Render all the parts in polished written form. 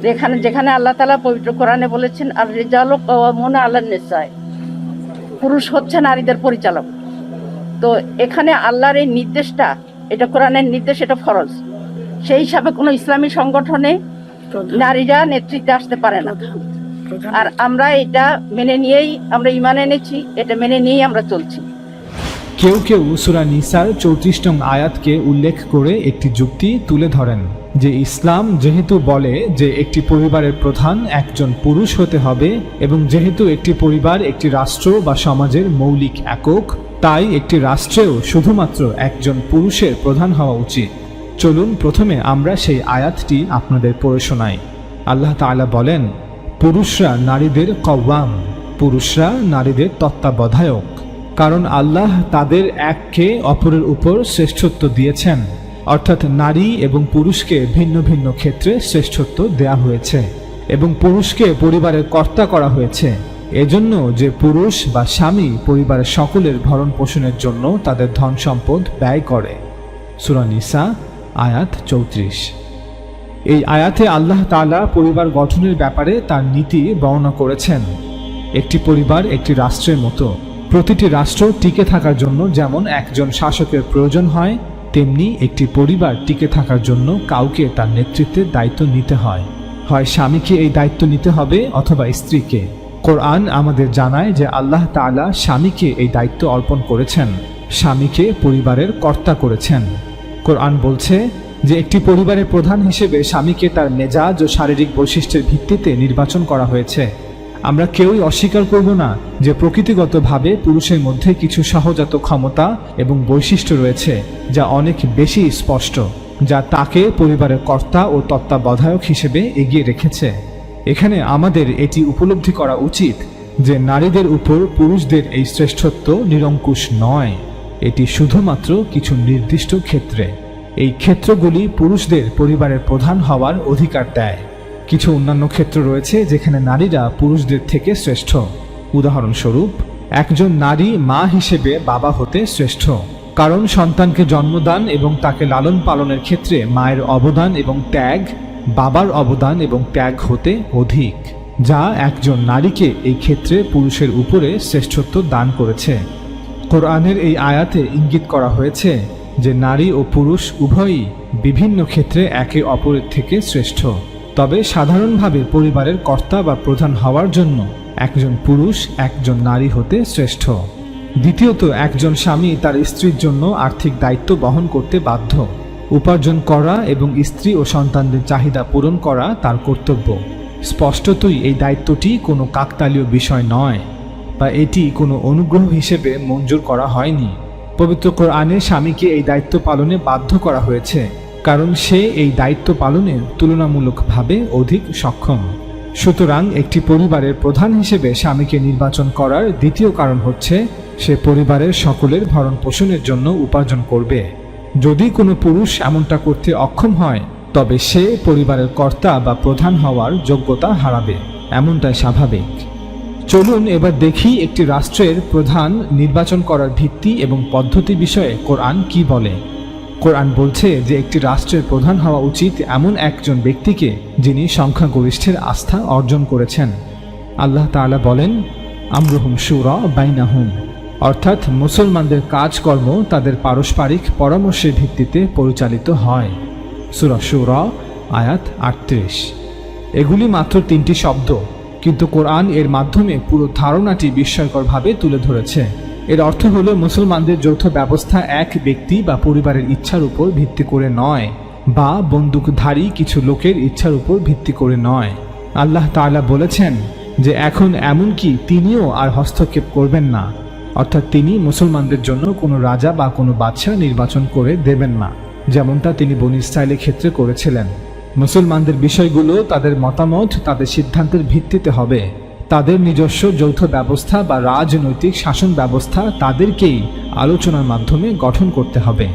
যেখানে যেখানে আল্লাহ তাআলা পবিত্র কোরআনে বলেছেন আর রিজালু কাওয়ামুনা আলান নিসায়, পুরুষ হচ্ছে নারীদের পরিচালক। তো এখানে আল্লাহর এই নির্দেশটা, এটা কোরআনের নির্দেশ, এটা ফরজ। সেই হিসাবে কোনো ইসলামী সংগঠনে নারীরা নেতৃত্বে আসতে পারে না। আর আমরা এটা মেনে নিয়েই আমরা ঈমান এনেছি, এটা মেনে নিয়েই আমরা চলছি। কেউ কেউ সূরা নিসার 34 নং আয়াতকে উল্লেখ করে একটি যুক্তি তুলে ধরেন যে ইসলাম যেহেতু বলে যে একটি পরিবারের প্রধান একজন পুরুষ হতে হবে এবং যেহেতু একটি পরিবার একটি রাষ্ট্র বা সমাজের মৌলিক একক, তাই একটি রাষ্ট্রেও শুধুমাত্র একজন পুরুষের প্রধান হওয়া উচিত। চলুন প্রথমে আমরা সেই আয়াতটি আপনাদের পড়ে শোনাই। আল্লাহ তাআলা বলেন, পুরুষরা নারীদের কওয়াম, পুরুষরা নারীদের তত্ত্বাবধায়ক, কারণ আল্লাহ তাদের একে অপরের উপর শ্রেষ্ঠত্ব দিয়েছেন। অর্থাৎ নারী এবং পুরুষকে ভিন্ন ভিন্ন ক্ষেত্রে শ্রেষ্ঠত্ব দেয়া হয়েছে এবং পুরুষকে পরিবারের কর্তা করা হয়েছে এজন্য যে পুরুষ বা স্বামী পরিবারের সকলের ভরণ পোষণের জন্য তাদের ধন সম্পদ ব্যয় করে। সূরা নিসা আয়াত 34। এই আয়াতে আল্লাহ তাআলা পরিবার গঠনের ব্যাপারে তার নীতি বর্ণনা করেছেন। একটি পরিবার একটি রাষ্ট্রের মতো। প্রতিটি রাষ্ট্র টিকে থাকার জন্য যেমন একজন শাসকের প্রয়োজন হয়, তেমনি একটি পরিবার টিকে থাকার জন্য কাউকে তার নেতৃত্বের দায়িত্ব নিতে হয়। হয় স্বামীকে এই দায়িত্ব নিতে হবে অথবা স্ত্রীকে। কোরআন আমাদের জানায় যে আল্লাহ তাআলা স্বামীকে এই দায়িত্ব অর্পণ করেছেন, স্বামীকে পরিবারের কর্তা করেছেন। কোরআন বলছে যে একটি পরিবারের প্রধান হিসেবে স্বামীকে তার মেজাজ ও শারীরিক বৈশিষ্ট্যের ভিত্তিতে নির্বাচন করা হয়েছে। আমরা কেউই অস্বীকার করব না যে প্রকৃতিগতভাবে পুরুষের মধ্যে কিছু সহজাত ক্ষমতা এবং বৈশিষ্ট্য রয়েছে যা অনেক বেশি স্পষ্ট, যা তাকে পরিবারের কর্তা ও তত্ত্বাবধায়ক হিসেবে এগিয়ে রেখেছে। এখানে আমাদের এটি উপলব্ধি করা উচিত যে নারীদের উপর পুরুষদের এই শ্রেষ্ঠত্ব নিরঙ্কুশ নয়, এটি শুধুমাত্র কিছু নির্দিষ্ট ক্ষেত্রে। এই ক্ষেত্রগুলি পুরুষদের পরিবারের প্রধান হওয়ার অধিকার দেয়। কিছু অন্যান্য ক্ষেত্র রয়েছে যেখানে নারীরা পুরুষদের থেকে শ্রেষ্ঠ। উদাহরণস্বরূপ, একজন নারী মা হিসেবে বাবা হতে শ্রেষ্ঠ, কারণ সন্তানকে জন্মদান এবং তাকে লালন পালনের ক্ষেত্রে মায়ের অবদান এবং ত্যাগ বাবার অবদান এবং ত্যাগ হতে অধিক, যা একজন নারীকে এই ক্ষেত্রে পুরুষের উপরে শ্রেষ্ঠত্ব দান করেছে। কোরআনের এই আয়াতে ইঙ্গিত করা হয়েছে যে নারী ও পুরুষ উভয়ই বিভিন্ন ক্ষেত্রে একে অপরের থেকে শ্রেষ্ঠ। তবে সাধারণভাবে পরিবারের কর্তা বা প্রধান হওয়ার জন্য একজন পুরুষ একজন নারী হতে শ্রেষ্ঠ। দ্বিতীয়ত, একজন স্বামী তার স্ত্রীর জন্য আর্থিক দায়িত্ব বহন করতে বাধ্য। উপার্জন করা এবং স্ত্রী ও সন্তানদের চাহিদা পূরণ করা তার কর্তব্য। স্পষ্টতই এই দায়িত্বটি কোনো কাকতালীয় বিষয় নয় বা এটি কোনো অনুগ্রহ হিসেবে মঞ্জুর করা হয়নি। পবিত্র কোরআনে স্বামীকে এই দায়িত্ব পালনে বাধ্য করা হয়েছে, কারণ সে এই দায়িত্ব পালনে তুলনামূলকভাবে অধিক সক্ষম। সুতরাং একটি পরিবারের প্রধান হিসেবে স্বামীকে নির্বাচন করার দ্বিতীয় কারণ হচ্ছে সে পরিবারের সকলের ভরণ পোষণের জন্য উপার্জন করবে। যদি কোনো পুরুষ এমনটা করতে অক্ষম হয় তবে সে পরিবারের কর্তা বা প্রধান হওয়ার যোগ্যতা হারাবে, এমনটাই স্বাভাবিক। চলুন এবার দেখি একটি রাষ্ট্রের প্রধান নির্বাচন করার ভিত্তি এবং পদ্ধতি বিষয়ে কোরআন কি বলে। কোরআন বলছে যে একটি রাষ্ট্রের প্রধান হওয়া উচিত এমন একজন ব্যক্তিকে যিনি সংখ্যাগরিষ্ঠের আস্থা অর্জন করেছেন। আল্লাহ তাআলা বলেন, আমরুহুম শুরা বাইনাহুম, অর্থাৎ মুসলমানদের কাজকর্ম তাদের পারস্পরিক পরামর্শের ভিত্তিতে পরিচালিত হয়। সূরা শুরা আয়াত 38। এগুলি মাত্র 3টি শব্দ, কিন্তু কোরআন এর মাধ্যমে পুরো ধারণাটি বিস্ময়করভাবে তুলে ধরেছে। এর অর্থ হলো মুসলমানদের যৌথ ব্যবস্থা এক ব্যক্তি বা পরিবারের ইচ্ছার উপর ভিত্তি করে নয়, বা বন্দুকধারী কিছু লোকের ইচ্ছার উপর ভিত্তি করে নয়। আল্লাহ তাআলা বলেছেন যে এখন এমনকি তিনিও আর হস্তক্ষেপ করবেন না, অর্থাৎ তিনি মুসলমানদের জন্য কোনো রাজা বা কোনো বাদশা নির্বাচন করে দেবেন না, যেমনটা তিনি বনী ইসরাঈলের ক্ষেত্রে করেছিলেন। মুসলমানদের বিষয়গুলো তাদের মতামত, তাদের সিদ্ধান্তের ভিত্তিতে হবে। তাদের নিজস্ব যৌথ ব্যবস্থা বা রাজনৈতিক শাসন ব্যবস্থা তাদেরকেই আলোচনার মাধ্যমে গঠন করতে হবে।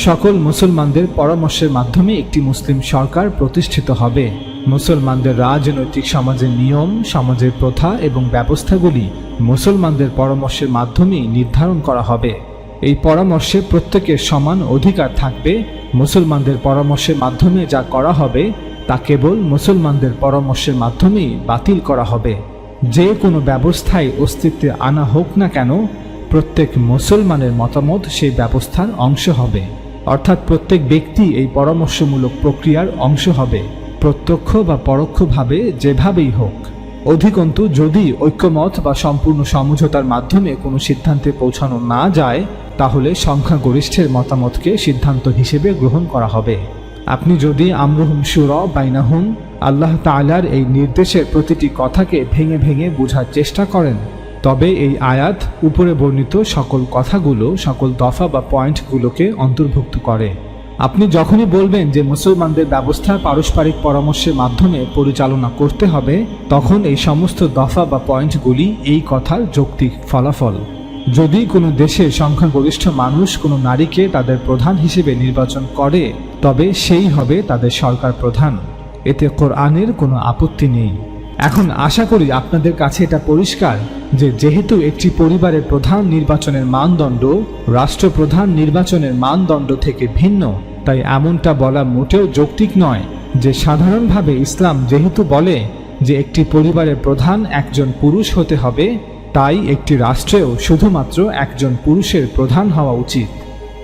সকল মুসলমানদের পরামর্শের মাধ্যমে একটি মুসলিম সরকার প্রতিষ্ঠিত হবে। মুসলমানদের রাজনৈতিক সমাজের নিয়ম, সমাজের প্রথা এবং ব্যবস্থাগুলি মুসলমানদের পরামর্শের মাধ্যমেই নির্ধারণ করা হবে। এই পরামর্শে প্রত্যেকের সমান অধিকার থাকবে। মুসলমানদের পরামর্শের মাধ্যমে যা করা হবে তা কেবল মুসলমানদের পরামর্শের মাধ্যমেই বাতিল করা হবে। যে কোনো ব্যবস্থায় অস্তিত্বে আনা হোক না কেন, প্রত্যেক মুসলমানের মতামত সেই ব্যবস্থার অংশ হবে, অর্থাৎ প্রত্যেক ব্যক্তি এই পরামর্শমূলক প্রক্রিয়ার অংশ হবে, প্রত্যক্ষ বা পরোক্ষভাবে যেভাবেই হোক। অধিকন্তু যদি ঐক্যমত বা সম্পূর্ণ সমঝোতার মাধ্যমে কোনো সিদ্ধান্তে পৌঁছানো না যায়, তাহলে সংখ্যাগরিষ্ঠের মতামতকে সিদ্ধান্ত হিসেবে গ্রহণ করা হবে। আপনি যদি আমরুহুম শুরা বাইনাহুম, আল্লাহ তাআলার এই নির্দেশের প্রতিটি কথাকে ভেঙে ভেঙে বোঝার চেষ্টা করেন, তবে এই আয়াত উপরে বর্ণিত সকল কথাগুলো, সকল দফা বা পয়েন্টগুলোকে অন্তর্ভুক্ত করে। আপনি যখনই বলবেন যে মুসলমানদের ব্যবস্থা পারস্পরিক পরামর্শের মাধ্যমে পরিচালনা করতে হবে, তখন এই সমস্ত দফা বা পয়েন্টগুলি এই কথার যৌক্তিক ফলাফল। যদি কোনো দেশের সংখ্যাগরিষ্ঠ মানুষ কোনো নারীকে তাদের প্রধান হিসেবে নির্বাচন করে, তবে সেই হবে তাদের সরকার প্রধান। এতে কোরআনের কোনো আপত্তি নেই। এখন আশা করি আপনাদের কাছে এটা পরিষ্কার যে যেহেতু একটি পরিবারের প্রধান নির্বাচনের মানদণ্ড রাষ্ট্রপ্রধান নির্বাচনের মানদণ্ড থেকে ভিন্ন, তাই এমনটা বলা মোটেও যৌক্তিক নয় যে সাধারণভাবে ইসলাম যেহেতু বলে যে একটি পরিবারের প্রধান একজন পুরুষ হতে হবে, তাই একটি রাষ্ট্রেও শুধুমাত্র একজন পুরুষের প্রধান হওয়া উচিত।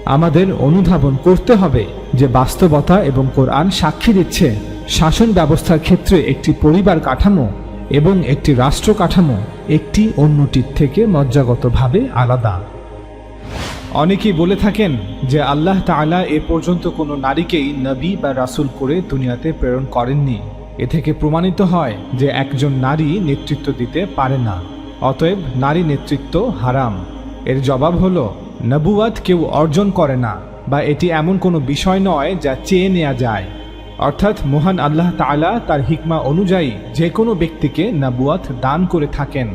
আমাদের অনুধাবন করতে হবে যে বাস্তবতা এবং কোরআন সাক্ষী দিচ্ছে শাসন ব্যবস্থার ক্ষেত্রে একটি পরিবার কাঠামো এবং একটি রাষ্ট্র কাঠামো একটি অন্যটির থেকে মজ্জাগতভাবে আলাদা। অনেকেই বলে থাকেন যে আল্লাহ তাআলা এ পর্যন্ত কোনো নারীকেই নবী বা রাসূল করে দুনিয়াতে প্রেরণ করেননি। এ থেকে প্রমাণিত হয় যে একজন নারী নেতৃত্ব দিতে পারে না, অতএব নারী নেতৃত্ব হারাম। এর জবাব হলো, নবুয়াত কেউ অর্জন করে না, বা এটি এমন কোনো বিষয় নয় যা চেয়ে নেওয়া যায়। অর্থাৎ মহান আল্লাহ তাআলা তার হিকমা অনুযায়ী যে কোনো ব্যক্তিকে নবুয়াত দান করে থাকেন।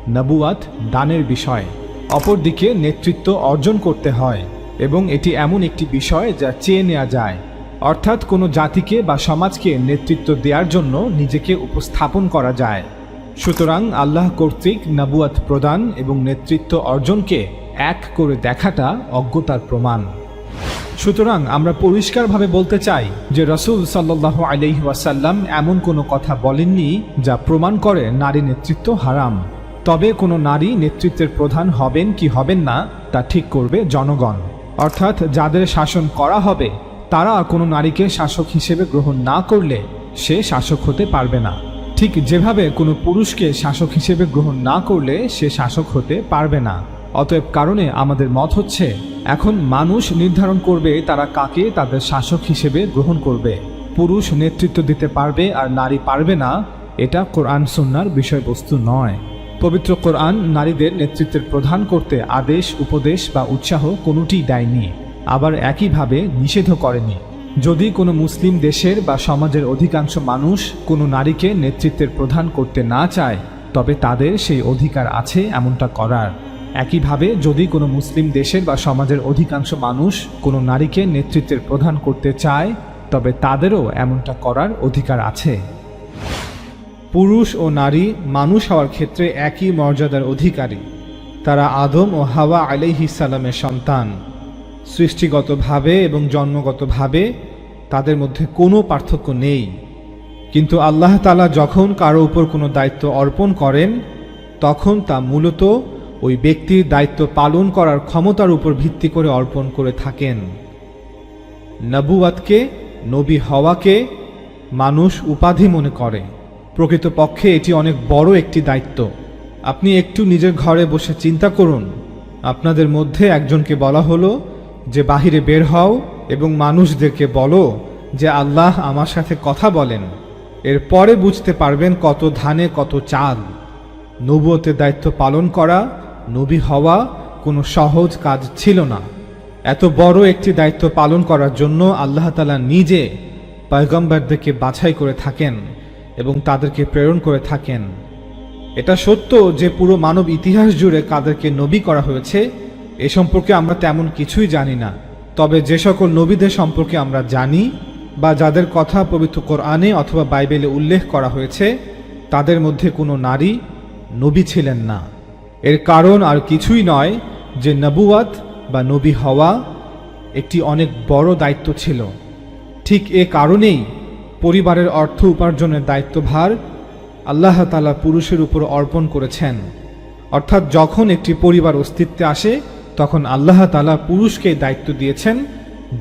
নবুয়াত দানের বিষয়। অপরদিকে নেতৃত্ব অর্জন করতে হয়, এবং এটি এমন একটি বিষয় যা চেয়ে নেওয়া যায়। অর্থাৎ কোনো জাতিকে বা সমাজকে নেতৃত্ব দেওয়ার জন্য নিজেকে উপস্থাপন করা যায়। সুতরাং আল্লাহ কর্তৃক নবুয়াত প্রদান এবং নেতৃত্ব অর্জনকে এক করে দেখাটা অজ্ঞতার প্রমাণ। সুতরাং আমরা পরিষ্কারভাবে বলতে চাই যে রাসূল সাল্লাল্লাহু আলাইহি ওয়াসাল্লাম এমন কোনো কথা বলেননি যা প্রমাণ করে নারী নেতৃত্ব হারাম। তবে কোনো নারী নেতৃত্বের প্রধান হবেন কি হবেন না তা ঠিক করবে জনগণ। অর্থাৎ যাদের শাসন করা হবে তারা কোনো নারীকে শাসক হিসেবে গ্রহণ না করলে সে শাসক হতে পারবে না। ঠিক যেভাবে কোনো পুরুষকে শাসক হিসেবে গ্রহণ না করলে সে শাসক হতে পারবে না। অতএব কারণে আমাদের মত হচ্ছে, এখন মানুষ নির্ধারণ করবে তারা কাকে তাদের শাসক হিসেবে গ্রহণ করবে। পুরুষ নেতৃত্ব দিতে পারবে আর নারী পারবে না, এটা কোরআন সুন্নাহর বিষয়বস্তু নয়। পবিত্র কোরআন নারীদের নেতৃত্বের প্রধান করতে আদেশ, উপদেশ বা উৎসাহ কোনোটিই দেয়নি, আবার একইভাবে নিষেধও করেনি। যদি কোনো মুসলিম দেশের বা সমাজের অধিকাংশ মানুষ কোনো নারীকে নেতৃত্বের প্রধান করতে না চায়, তবে তাদের সেই অধিকার আছে এমনটা করার। একইভাবে যদি কোনো মুসলিম দেশের বা সমাজের অধিকাংশ মানুষ কোনো নারীকে নেতৃত্বের প্রধান করতে চায়, তবে তাদেরও এমনটা করার অধিকার আছে। পুরুষ ও নারী মানুষ হওয়ার ক্ষেত্রে একই মর্যাদার অধিকারী। তারা আদম ও হাওয়া আলাইহিস সালামের সন্তান। সৃষ্টিগতভাবে এবং জন্মগতভাবে তাদের মধ্যে কোনো পার্থক্য নেই। কিন্তু আল্লাহ তাআলা যখন কারো উপর কোনো দায়িত্ব অর্পণ করেন, তখন তা মূলত ওই ব্যক্তির দায়িত্ব পালন করার ক্ষমতার উপর ভিত্তি করে অর্পণ করে থাকেন। নবুয়াতকে, নবী হওয়াকে মানুষ উপাধি মনে করে। প্রকৃতপক্ষে এটি অনেক বড় একটি দায়িত্ব। আপনি একটু নিজের ঘরে বসে চিন্তা করুন, আপনাদের মধ্যে একজনকে বলা হলো যে বাহিরে বের হও এবং মানুষদেরকে বলো যে আল্লাহ আমার সাথে কথা বলেন। এরপরে বুঝতে পারবেন কত ধানে কত চাল। নবুয়তের দায়িত্ব পালন করা, নবী হওয়া কোনো সহজ কাজ ছিল না। এত বড় একটি দায়িত্ব পালন করার জন্য আল্লাহ তাআলা নিজে পয়গম্বরদেরকে বাছাই করে থাকেন এবং তাদেরকে প্রেরণ করে থাকেন। এটা সত্য যে পুরো মানব ইতিহাস জুড়ে কাদেরকে নবী করা হয়েছে এ সম্পর্কে আমরা তেমন কিছুই জানি না। তবে যে সকল নবীদের সম্পর্কে আমরা জানি বা যাদের কথা পবিত্র কোরআনে অথবা বাইবেলে উল্লেখ করা হয়েছে, তাদের মধ্যে কোনো নারী নবী ছিলেন না। এর কারণ আর কিছুই নয় যে নবুয়াত বা নবী হওয়া একটি অনেক বড় দায়িত্ব ছিল। ঠিক এ কারণেই পরিবারের অর্থ উপার্জনের দায়িত্বভার আল্লাহ তাআলা পুরুষের উপর অর্পণ করেছেন। অর্থাৎ যখন একটি পরিবার অস্তিত্বে আসে তখন আল্লাহ তাআলা পুরুষকে দায়িত্ব দিয়েছেন,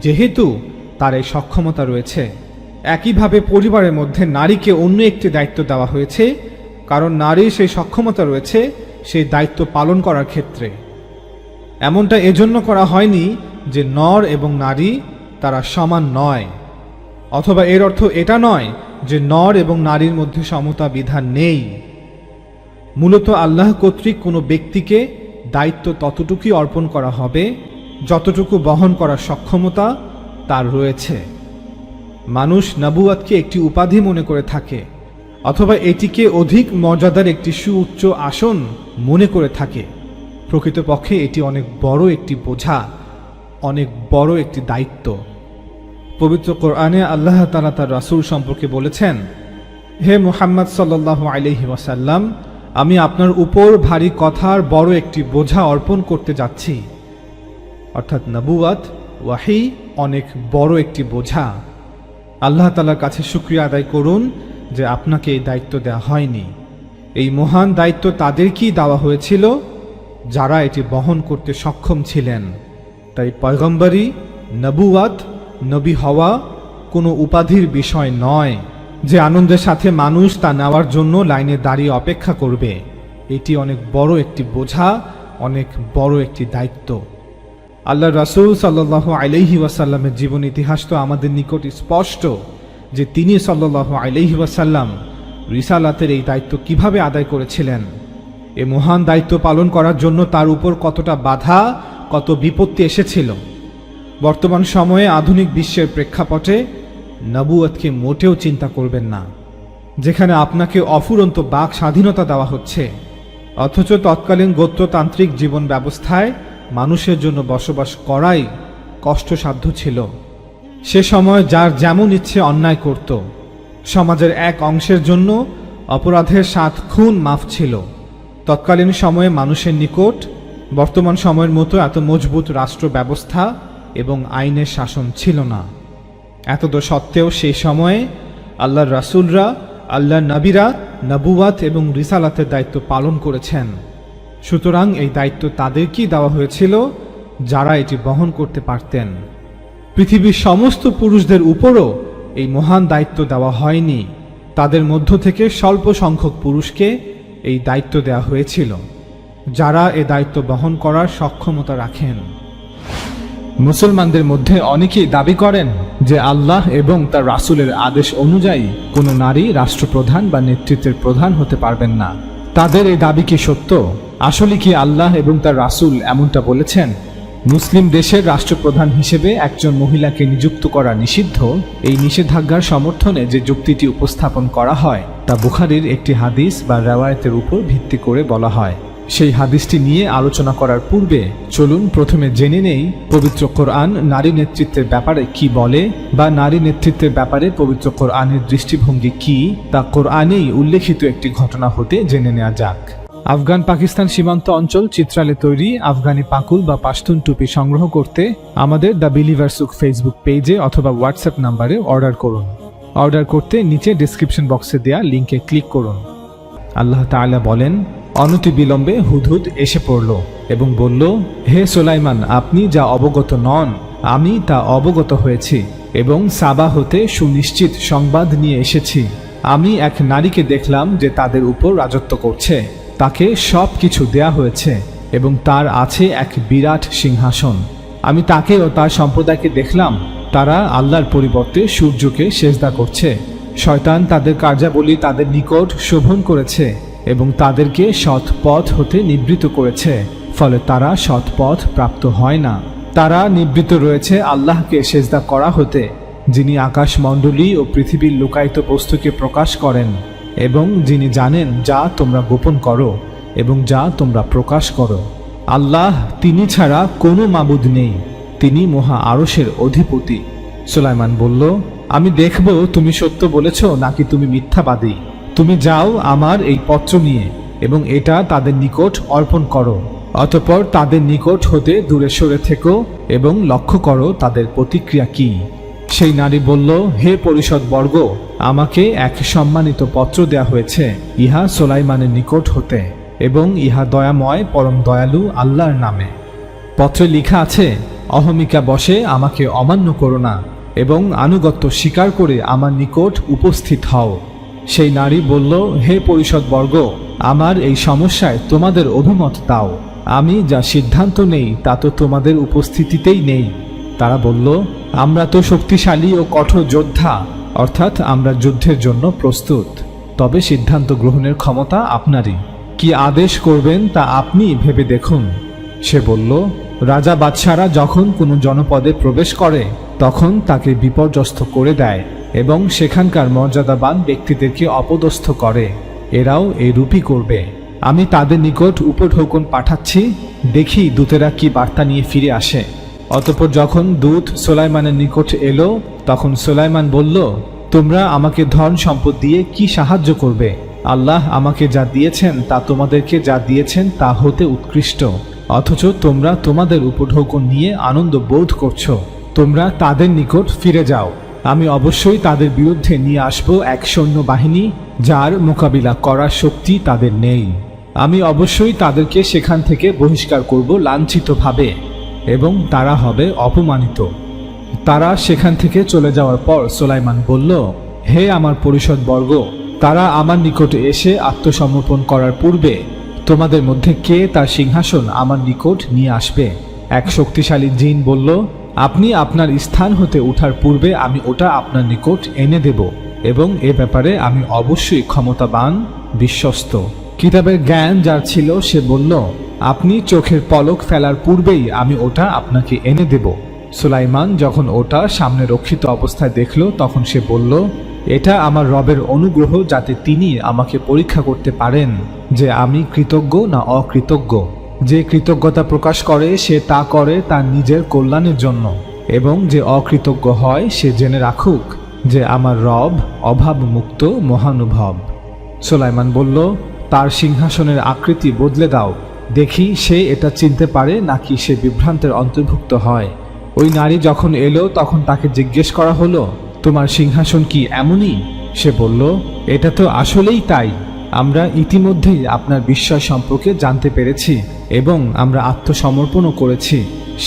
যেহেতু তার এই সক্ষমতা রয়েছে। একইভাবে পরিবারের মধ্যে নারীকে অন্য একটি দায়িত্ব দেওয়া হয়েছে, কারণ নারীর সেই সক্ষমতা রয়েছে সেই দায়িত্ব পালন করার ক্ষেত্রে। এমনটা এজন্য করা হয়নি যে নর এবং নারী তারা সমান নয়, অথবা এর অর্থ এটা নয় যে নর এবং নারীর মধ্যে সমতা বিধান নেই। মূলত আল্লাহ কর্তৃক কোনো ব্যক্তিকে দায়িত্ব ততটুকুই অর্পণ করা হবে যতটুকু বহন করার সক্ষমতা তার রয়েছে। মানুষ নবুয়াতকে একটি উপাধি মনে করে থাকে, অথবা এটিকে অধিক মর্যাদার একটি সুউচ্চ আসন মনে করে থাকে। প্রকৃতপক্ষে এটি অনেক বড় একটি বোঝা, অনেক বড় একটি দায়িত্ব। পবিত্র কোরআনে আল্লাহ তাআলা তার রাসূল সম্পর্কে বলেছেন, হে মুহাম্মদ সাল্লাল্লাহু আলাইহি ওয়াসাল্লাম, আমি আপনার উপর ভারী কথার বড় একটি বোঝা অর্পণ করতে যাচ্ছি। অর্থাৎ নবুয়াত, ওয়াহি অনেক বড় একটি বোঝা। আল্লাহ তাআলার কাছে শুকরিয়া আদায় করুন যে আপনাকে এই দায়িত্ব দেওয়া হয়নি। এই মহান দায়িত্ব তাদেরকেই দেওয়া হয়েছিল যারা এটি বহন করতে সক্ষম ছিলেন। তাই পয়গম্বরী, নবুয়াত, নবী হওয়া কোনো উপাধির বিষয় নয় যে আনন্দের সাথে মানুষ তা নেওয়ার জন্য লাইনে দাঁড়িয়ে অপেক্ষা করবে। এটি অনেক বড় একটি বোঝা, অনেক বড় একটি দায়িত্ব। আল্লাহ রাসূল সাল্লাল্লাহু আলাইহি ওয়াসাল্লামের জীবন ইতিহাস তো আমাদের নিকট স্পষ্ট যে তিনি সাল্লাল্লাহু আলাইহি ওয়াসাল্লাম রিসালাতের এই দায়িত্ব কিভাবে আদায় করেছিলেন। এই মহান দায়িত্ব পালন করার জন্য তার উপর কতটা বাধা, কত বিপত্তি এসেছিল। বর্তমান সময়ে আধুনিক বিশ্বের প্রেক্ষাপটে নবুয়াতকে মোটেও চিন্তা করবেন না, যেখানে আপনাকে অফুরন্ত বাক স্বাধীনতা দেওয়া হচ্ছে, অথচ তৎকালীন গোত্রতান্ত্রিক জীবন ব্যবস্থায় মানুষের জন্য বসবাস করাই কষ্টসাধ্য ছিল। সে সময় যার যেমন ইচ্ছে অন্যায় করত। সমাজের এক অংশের জন্য অপরাধের 7 খুন মাফ ছিল। তৎকালীন সময়ে মানুষের নিকট বর্তমান সময়ের মতো এত মজবুত রাষ্ট্র ব্যবস্থা এবং আইনের শাসন ছিল না। এতদ সত্ত্বেও সেই সময়ে আল্লাহর রাসূলরা, আল্লাহর নবীরা নবুয়াত এবং রিসালাতের দায়িত্ব পালন করেছেন। সুতরাং এই দায়িত্ব তাদেরকেই দেওয়া হয়েছিল যারা এটি বহন করতে পারতেন। পৃথিবীর সমস্ত পুরুষদের উপরও এই মহান দায়িত্ব দেওয়া হয়নি। তাদের মধ্য থেকে স্বল্প সংখ্যক পুরুষকে এই দায়িত্ব দেওয়া হয়েছিল, যারা এ দায়িত্ব বহন করার সক্ষমতা রাখেন। মুসলমানদের মধ্যে অনেকেই দাবি করেন যে আল্লাহ এবং তার রাসূলের আদেশ অনুযায়ী কোনো নারী রাষ্ট্রপ্রধান বা নেতৃত্বের প্রধান হতে পারবেন না। তাদের এই দাবি কি সত্য? আসলে কি আল্লাহ এবং তার রাসূল এমনটা বলেছেন? মুসলিম দেশের রাষ্ট্রপ্রধান হিসেবে একজন মহিলাকে নিযুক্ত করা নিষিদ্ধ। এই নিষেধাজ্ঞার সমর্থনে যে যুক্তিটি উপস্থাপন করা হয় তা বুখারীর একটি হাদিস বা রিওয়ায়াতের উপর ভিত্তি করে বলা হয়। সেই হাদিসটি নিয়ে আলোচনা করার পূর্বে চলুন প্রথমে জেনে নেই পবিত্র কোরআন নারী নেতৃত্বের ব্যাপারে কি বলে, বা নারী নেতৃত্বের ব্যাপারে পবিত্র কোরআনের দৃষ্টিভঙ্গি কি তা কোরআনেই উল্লেখিত একটি ঘটনা হতে জেনে নেওয়া যাক। আফগান পাকিস্তান সীমান্ত অঞ্চল চিত্রালে তৈরি আফগানি পাকুল বা পাশতুন টুপি সংগ্রহ করতে আমাদের দ্য বিলিভার সুক ফেসবুক পেজে অথবা হোয়াটসঅ্যাপ নাম্বারে অর্ডার করুন। অর্ডার করতে নিচে ডেসক্রিপশন বক্সে দেয়া লিঙ্কে ক্লিক করুন। আল্লাহ তাআলা বলেন, অনতিবিলম্বে হুদহুদ এসে পড়ল এবং বলল, হে সুলাইমান, আপনি যা অবগত নন আমি তা অবগত হয়েছি এবং সাবা হতে সুনিশ্চিত সংবাদ নিয়ে এসেছি। আমি এক নারীকে দেখলাম যে তাদের উপর রাজত্ব করছে। তাকে সব কিছু দেয়া হয়েছে এবং তার আছে এক বিরাট সিংহাসন। আমি তাকে ও তার সম্প্রদায়কে দেখলাম, তারা আল্লাহর পরিবর্তে সূর্যকে সেজদা করছে। শয়তান তাদের কার্যাবলী তাদের নিকট শোভন করেছে এবং তাদেরকে সৎ পথ হতে নিবৃত করেছে, ফলে তারা সৎ পথ প্রাপ্ত হয় না। তারা নিবৃত রয়েছে আল্লাহকে সেজদা করা হতে, যিনি আকাশমণ্ডলী ও পৃথিবীর লুকায়িত বস্তুকে প্রকাশ করেন এবং যিনি জানেন যা তোমরা গোপন করো এবং যা তোমরা প্রকাশ করো। আল্লাহ, তিনি ছাড়া কোনো মাবুদ নেই, তিনি মহা আরশের অধিপতি। সুলাইমান বলল, আমি দেখব তুমি সত্য বলেছ নাকি তুমি মিথ্যাবাদী। তুমি যাও আমার এই পত্র নিয়ে এবং এটা তাদের নিকট অর্পণ করো। অতঃপর তাদের নিকট হতে দূরে সরে থেকো এবং লক্ষ্য করো তাদের প্রতিক্রিয়া কি। সেই নারী বলল, হে পরিষদবর্গ, আমাকে এক সম্মানিত পত্র দেয়া হয়েছে ইহা সুলাইমানের নিকট হতে, এবং ইহা দয়াময় পরম দয়ালু আল্লাহর নামে। পত্রে লেখা আছে, অহমিকা বশে আমাকে অমান্য করো না এবং আনুগত্য স্বীকার করে আমার নিকট উপস্থিত হও। সেই নারী বলল, হে পরিষদবর্গ, আমার এই সমস্যায় তোমাদের অভিমত দাও। আমি যা সিদ্ধান্ত নেই তা তো তোমাদের উপস্থিতিতেই নেই। তারা বলল, আমরা তো শক্তিশালী ও কঠোর যোদ্ধা, অর্থাৎ আমরা যুদ্ধের জন্য প্রস্তুত। তবে সিদ্ধান্ত গ্রহণের ক্ষমতা আপনারই। কি আদেশ করবেন তা আপনি ভেবে দেখুন। সে বলল, রাজা বাদশারা যখন কোনো জনপদে প্রবেশ করে তখন তাকে বিপর্যস্ত করে দেয় এবং সেখানকার মর্যাদাবান ব্যক্তিদেরকে অপদস্থ করে। এরাও এরূপই করবে। আমি তাদের নিকট উপঢৌকন পাঠাচ্ছি, দেখি দূতেরা কি বার্তা নিয়ে ফিরে আসে। অতঃপর যখন দূত সুলাইমানের নিকট এলো তখন সুলাইমান বলল, তোমরা আমাকে ধন সম্পদ দিয়ে কি সাহায্য করবে? আল্লাহ আমাকে যা দিয়েছেন তা তোমাদেরকে যা দিয়েছেন তা হতে উৎকৃষ্ট, অথচ তোমরা তোমাদের উপঢৌকন নিয়ে আনন্দ বোধ করছো। তোমরা তাদের নিকট ফিরে যাও। আমি অবশ্যই তাদের বিরুদ্ধে নিয়ে আসব এক সৈন্যবাহিনী যার মোকাবিলা করার শক্তি তাদের নেই। আমি অবশ্যই তাদেরকে সেখান থেকে বহিষ্কার করব লাঞ্ছিতভাবে, এবং তারা হবে অপমানিত। তারা সেখান থেকে চলে যাওয়ার পর সুলাইমান বলল, হে আমার পরিষদবর্গ, তারা আমার নিকটে এসে আত্মসমর্পণ করার পূর্বে তোমাদের মধ্যে কে তার সিংহাসন আমার নিকট নিয়ে আসবে? এক শক্তিশালী জিন বলল, আপনি আপনার স্থান হতে ওঠার পূর্বে আমি ওটা আপনার নিকট এনে দেব, এবং এ ব্যাপারে আমি অবশ্যই ক্ষমতাবান, বিশ্বস্ত। কিতাবের জ্ঞান যার ছিল সে বলল, আপনি চোখের পলক ফেলার পূর্বেই আমি ওটা আপনাকে এনে দেব। সুলাইমান যখন ওটা সামনে রক্ষিত অবস্থায় দেখল তখন সে বলল, এটা আমার রবের অনুগ্রহ যাতে তিনি আমাকে পরীক্ষা করতে পারেন যে আমি কৃতজ্ঞ না অকৃতজ্ঞ। যে কৃতজ্ঞতা প্রকাশ করে সে তা করে তার নিজের কল্যাণের জন্য, এবং যে অকৃতজ্ঞ হয় সে জেনে রাখুক যে আমার রব অভাবমুক্ত মহানুভব। সুলাইমান বলল, তার সিংহাসনের আকৃতি বদলে দাও, দেখি সে এটা চিনতে পারে নাকি সে বিভ্রান্তের অন্তর্ভুক্ত হয়। ওই নারী যখন এলো তখন তাকে জিজ্ঞেস করা হলো, তোমার সিংহাসন কি এমনই? সে বলল, এটা তো আসলেই তাই। আমরা ইতিমধ্যেই আপনার বিস্ময় সম্পর্কে জানতে পেরেছি এবং আমরা আত্মসমর্পণও করেছি।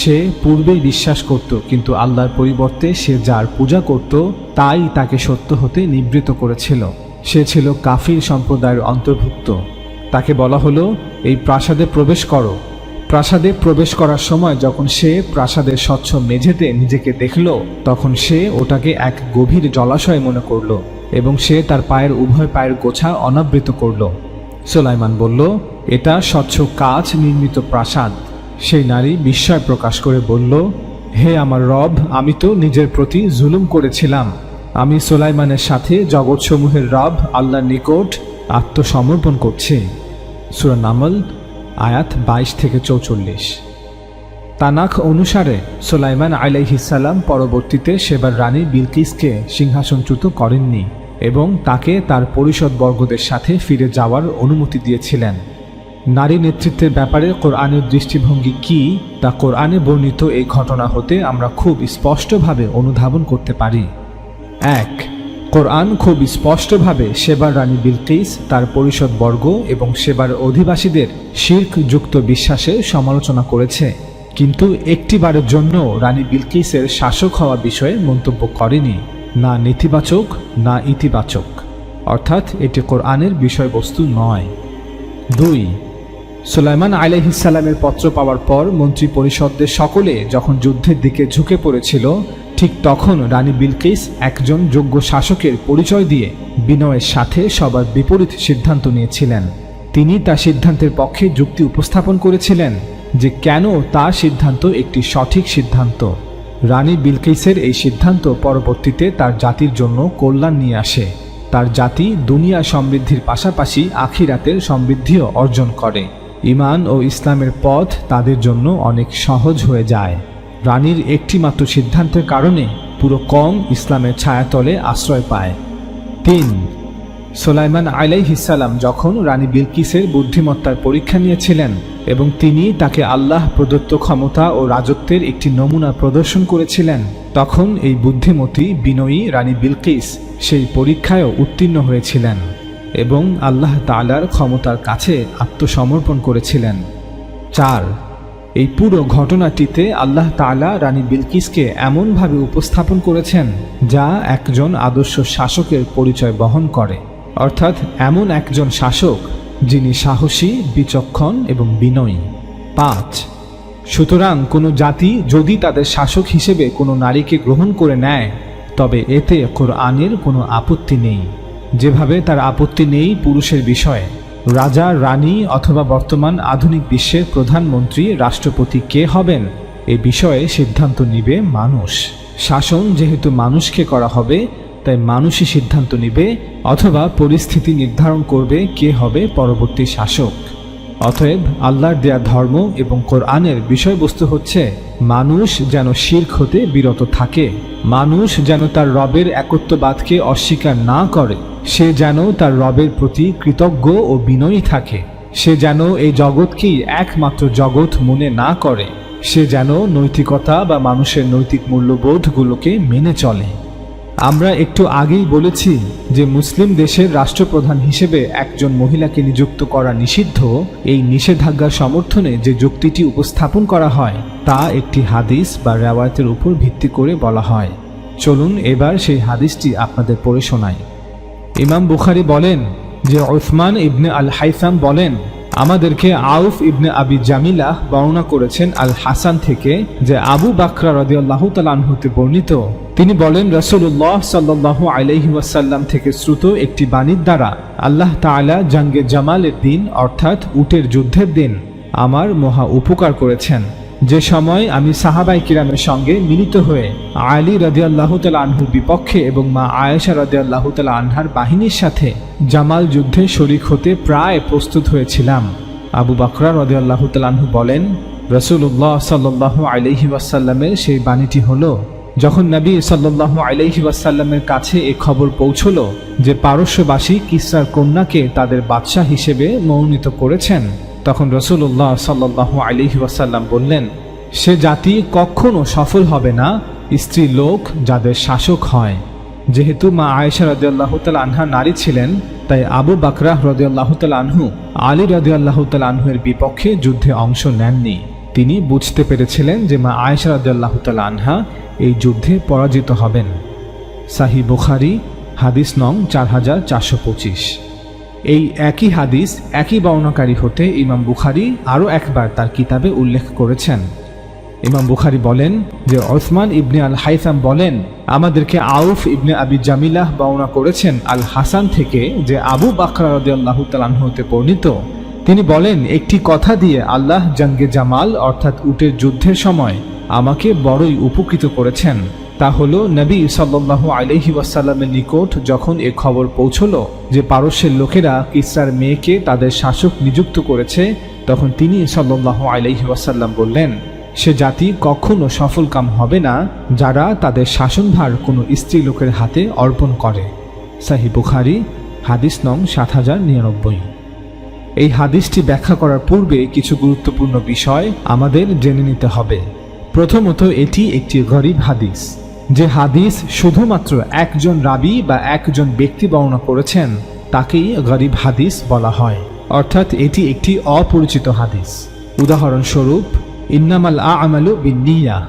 সে পূর্বেই বিশ্বাস করত, কিন্তু আল্লাহর পরিবর্তে সে যার পূজা করত তাই তাকে সত্য হতে নিবৃত করেছিল। সে ছিল কাফির সম্প্রদায়ের অন্তর্ভুক্ত। তাকে বলা হলো, এই প্রাসাদে প্রবেশ করো। প্রাসাদে প্রবেশ করার সময় যখন সে প্রাসাদের স্বচ্ছ মেঝেতে নিজেকে দেখল তখন সে ওটাকে এক গভীর জলাশয় মনে করল এবং সে তার পায়ের উভয় পায়ের গোছা অনাবৃত করল। সুলাইমান বলল, এটা স্বচ্ছ কাচ নির্মিত প্রাসাদ। সেই নারী বিস্ময় প্রকাশ করে বলল, হে আমার রব, আমি তো নিজের প্রতি জুলুম করেছিলাম। আমি সুলাইমানের সাথে জগৎসমূহের রব আল্লাহর নিকট আত্মসমর্পণ করছি। সূরা নামল আয়াত 22-44। তানাখ অনুসারে সুলাইমান আলাইহিসসালাম পরবর্তীতে সেবার রানী বিলকিসকে সিংহাসনচ্যুত করেননি এবং তাকে তার পরিষদবর্গদের সাথে ফিরে যাওয়ার অনুমতি দিয়েছিলেন। নারী নেতৃত্বের ব্যাপারে কোরআনের দৃষ্টিভঙ্গি কি তা কোরআনে বর্ণিত এই ঘটনা হতে আমরা খুব স্পষ্টভাবে অনুধাবন করতে পারি। 1. কোরআন খুব স্পষ্টভাবে সেবার রানী বিলকিস, তার পরিষদবর্গ এবং সেবার অধিবাসীদের শিরকযুক্ত বিশ্বাসের সমালোচনা করেছে, কিন্তু একটিবারের জন্য রানী বিলকিসের শাসক হওয়া বিষয়ে মন্তব্য করেনি, না নেতিবাচক না ইতিবাচক, অর্থাৎ এটি কোরআনের বিষয়বস্তু নয়। 2. সুলাইমান আলাইহিসসালামের পত্র পাওয়ার পর মন্ত্রী পরিষদদের সকলে যখন যুদ্ধের দিকে ঝুঁকে পড়েছিল ঠিক তখন রানী বিলকিস একজন যোগ্য শাসকের পরিচয় দিয়ে বিনয়ের সাথে সবার বিপরীত সিদ্ধান্ত নিয়েছিলেন। তিনি তার সিদ্ধান্তের পক্ষে যুক্তি উপস্থাপন করেছিলেন যে কেন তার সিদ্ধান্ত একটি সঠিক সিদ্ধান্ত। রানী বিলকিসের এই সিদ্ধান্ত পরবর্তীতে তার জাতির জন্য কল্যাণ নিয়ে আসে। তার জাতি দুনিয়া সমৃদ্ধির পাশাপাশি আখিরাতের সমৃদ্ধিও অর্জন করে। ঈমান ও ইসলামের পথ তাদের জন্য অনেক সহজ হয়ে যায়। রানীর একটিমাত্র সিদ্ধান্তের কারণে পুরো কওম ইসলামের ছায়াতলে আশ্রয় পায়। 3. সুলাইমান আলাইহিসসালাম যখন রানী বিলকিসের বুদ্ধিমত্তার পরীক্ষা নিয়েছিলেন এবং তিনি তাকে আল্লাহ প্রদত্ত ক্ষমতা ও রাজত্বের একটি নমুনা প্রদর্শন করেছিলেন, তখন এই বুদ্ধিমতী বিনয়ী রানী বিলকিস সেই পরীক্ষায়ও উত্তীর্ণ হয়েছিলেন এবং আল্লাহ তাআলার ক্ষমতার কাছে আত্মসমর্পণ করেছিলেন। 4. এই পুরো ঘটনাটিতে আল্লাহ তাআলা রানী বিলকিসকে এমনভাবে উপস্থাপন করেছেন যা একজন আদর্শ শাসকের পরিচয় বহন করে, অর্থাৎ এমন একজন শাসক যিনি সাহসী, বিচক্ষণ এবং বিনয়ী। 5. সুতরাং কোনো জাতি যদি তাদের শাসক হিসেবে কোনো নারীকে গ্রহণ করে নেয় তবে এতে কোরআনের কোনো আপত্তি নেই, যেভাবে তার আপত্তি নেই পুরুষের বিষয়ে। রাজা, রানী অথবা বর্তমান আধুনিক বিশ্বের প্রধানমন্ত্রী, রাষ্ট্রপতি কে হবেন এ বিষয়ে সিদ্ধান্ত নিবে মানুষ। শাসন যেহেতু মানুষকে করা হবে তাই মানুষই সিদ্ধান্ত নিবে অথবা পরিস্থিতি নির্ধারণ করবে কে হবে পরবর্তী শাসক। অতএব আল্লাহর দেয়া ধর্ম এবং কোরআনের বিষয়বস্তু হচ্ছে মানুষ যেন শিরক হতে বিরত থাকে, মানুষ যেন তার রবের একত্ববাদকে অস্বীকার না করে, সে যেন তার রবের প্রতি কৃতজ্ঞ ও বিনয়ী থাকে, সে যেন এই জগৎকেই একমাত্র জগৎ মনে না করে, সে যেন নৈতিকতা বা মানুষের নৈতিক মূল্যবোধগুলোকে মেনে চলে। আমরা একটু আগেই বলেছি যে মুসলিম দেশের রাষ্ট্রপ্রধান হিসেবে একজন মহিলাকে নিযুক্ত করা নিষিদ্ধ। এই নিষেধাজ্ঞার সমর্থনে যে যুক্তিটি উপস্থাপন করা হয় তা একটি হাদিস বা রেওয়ায়াতের উপর ভিত্তি করে বলা হয়। চলুন এবার সেই হাদিসটি আপনাদের পড়ে শোনাই। ইমাম বুখারী বলেন যে উসমান ইবনে আল হাইসাম বলেন, আমাদেরকে আউফ ইবনে আবি জামিলাহ বর্ণনা করেছেন আল হাসান থেকে যে আবু বকর রাদিয়াল্লাহু তাআলা আনহু হতে বর্ণিত, তিনি বলেন রাসূলুল্লাহ সাল্লাল্লাহু আলাইহি ওয়াসাল্লাম থেকে শ্রুত একটি বাণীর দ্বারা আল্লাহ তাআলা জঙ্গে জামালের দিন অর্থাৎ উটের যুদ্ধের দিন আমার মহা উপকার করেছেন, যে সময় আমি সাহাবায়ে কিরামের সঙ্গে মিলিত হয়ে আলী রাদিয়াল্লাহু তাআলা আনহুর বিপক্ষে এবং মা আয়েশা রাদিয়াল্লাহু তাআলা আনহার বাহিনীর সাথে জামাল যুদ্ধে শরীক হতে প্রায় প্রস্তুত হয়েছিলাম। আবু বকর রাদিয়াল্লাহু তাআলা আনহু বলেন, রাসূলুল্লাহ সাল্লাল্লাহু আলাইহি ওয়াসাল্লামের সেই বাণীটি হলো, যখন নবী সাল্লাল্লাহু আলাইহি ওয়াসাল্লামের কাছে এই খবর পৌঁছলো যে পারস্যবাসী কিসরার কন্যাকে তাদের বাদশা হিসেবে মনোনীত করেছেন, তখন রাসূলুল্লাহ সাল্লাল্লাহু আলাইহি ওয়াসাল্লাম বললেন, সে জাতি কখনো সফল হবে না স্ত্রী লোক যাদের শাসক হয়। যেহেতু মা আয়েশা রাদিয়াল্লাহু তাআলা আনহা নারী ছিলেন, তাই আবু বকর রাদিয়াল্লাহু তাআলা আনহু আলী রাদিয়াল্লাহু তাআলা আনহুর বিপক্ষে যুদ্ধে অংশ নেননি। তিনি বুঝতে পেরেছিলেন যে মা আয়েশা রাদিয়াল্লাহু তাআলা আনহা এই যুদ্ধে পরাজিত হবেন। সাহিহ বুখারী হাদিস নং 4425। এই একই হাদিস একই বর্ণনাকারী হতে ইমাম বুখারী আরও একবার তার কিতাবে উল্লেখ করেছেন। ইমাম বুখারী বলেন যে উসমান ইবনে আল হাইসাম বলেন, আমাদেরকে আউফ ইবনে আবি জামিলাহ বর্ণনা করেছেন আল হাসান থেকে যে আবু বকর রাদিয়াল্লাহু তাআলা আনহু হতে বর্ণিত, তিনি বলেন, একটি কথা দিয়ে আল্লাহ জঙ্গে জামাল অর্থাৎ উটের যুদ্ধের সময় আমাকে বড়ই উপকৃত করেছেন। তা হলো নবী সাল্লাল্লাহু আলাইহি ওয়াসাল্লামের নিকট যখন এ খবর পৌঁছলো যে পারস্যের লোকেরা কিসরার মেয়েকে তাদের শাসক নিযুক্ত করেছে, তখন তিনি সাল্লাল্লাহু আলাইহি ওয়াসাল্লাম বললেন, সে জাতি কখনো সফলকাম হবে না যারা তাদের শাসনভার কোনো স্ত্রী লোকের হাতে অর্পণ করে। সাহিহ বুখারী হাদিস নং 7099। এই হাদিসটি ব্যাখ্যা করার পূর্বে কিছু গুরুত্বপূর্ণ বিষয় আমাদের জেনে নিতে হবে। প্রথমত, এটি একটি গরীব হাদিস। যে হাদিস শুধুমাত্র একজন রাবী বা একজন ব্যক্তি বর্ণনা করেছেন তাকেই গরীব হাদিস বলা হয়, অর্থাৎ এটি একটি অপরিচিত হাদিস। উদাহরণস্বরূপ, ইন্নামাল আমালু বিন্নিয়াহ।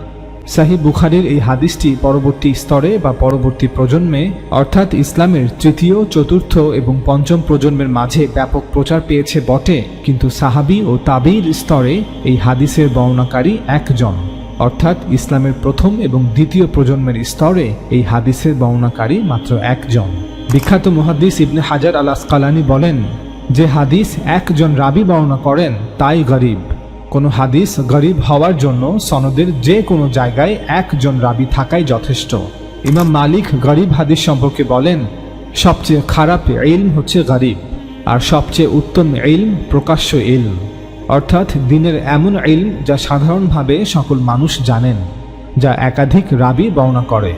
সাহিহ বুখারীর এই হাদিসটি পরবর্তী স্তরে বা পরবর্তী প্রজন্মে অর্থাৎ ইসলামের তৃতীয়, চতুর্থ এবং পঞ্চম প্রজন্মের মাঝে ব্যাপক প্রচার পেয়েছে বটে, কিন্তু সাহাবী ও তাবিঈর স্তরে এই হাদিসের বর্ণনাকারী একজন, অর্থাৎ ইসলামের প্রথম এবং দ্বিতীয় প্রজন্মের স্তরে এই হাদিসের বর্ণনাকারী মাত্র একজন। বিখ্যাত মুহাদ্দিস ইবনে হাজার আল আসকালানি বলেন, যে হাদিস একজন রাবী বর্ণনা করেন তাই গরীব। কোনো হাদিস গরীব হওয়ার জন্য সনদের যে কোনো জায়গায় একজন রাবী থাকাই যথেষ্ট। ইমাম মালিক গরীব হাদিস সম্পর্কে বলেন, সবচেয়ে খারাপ ইলম হচ্ছে গরীব, আর সবচেয়ে উত্তম ইলম প্রকাশ্য ইলম, অর্থাৎ দিনের এমন ইলম যা সাধারণভাবে সকল মানুষ জানেন, যা একাধিক রাবী বর্ণনা করে।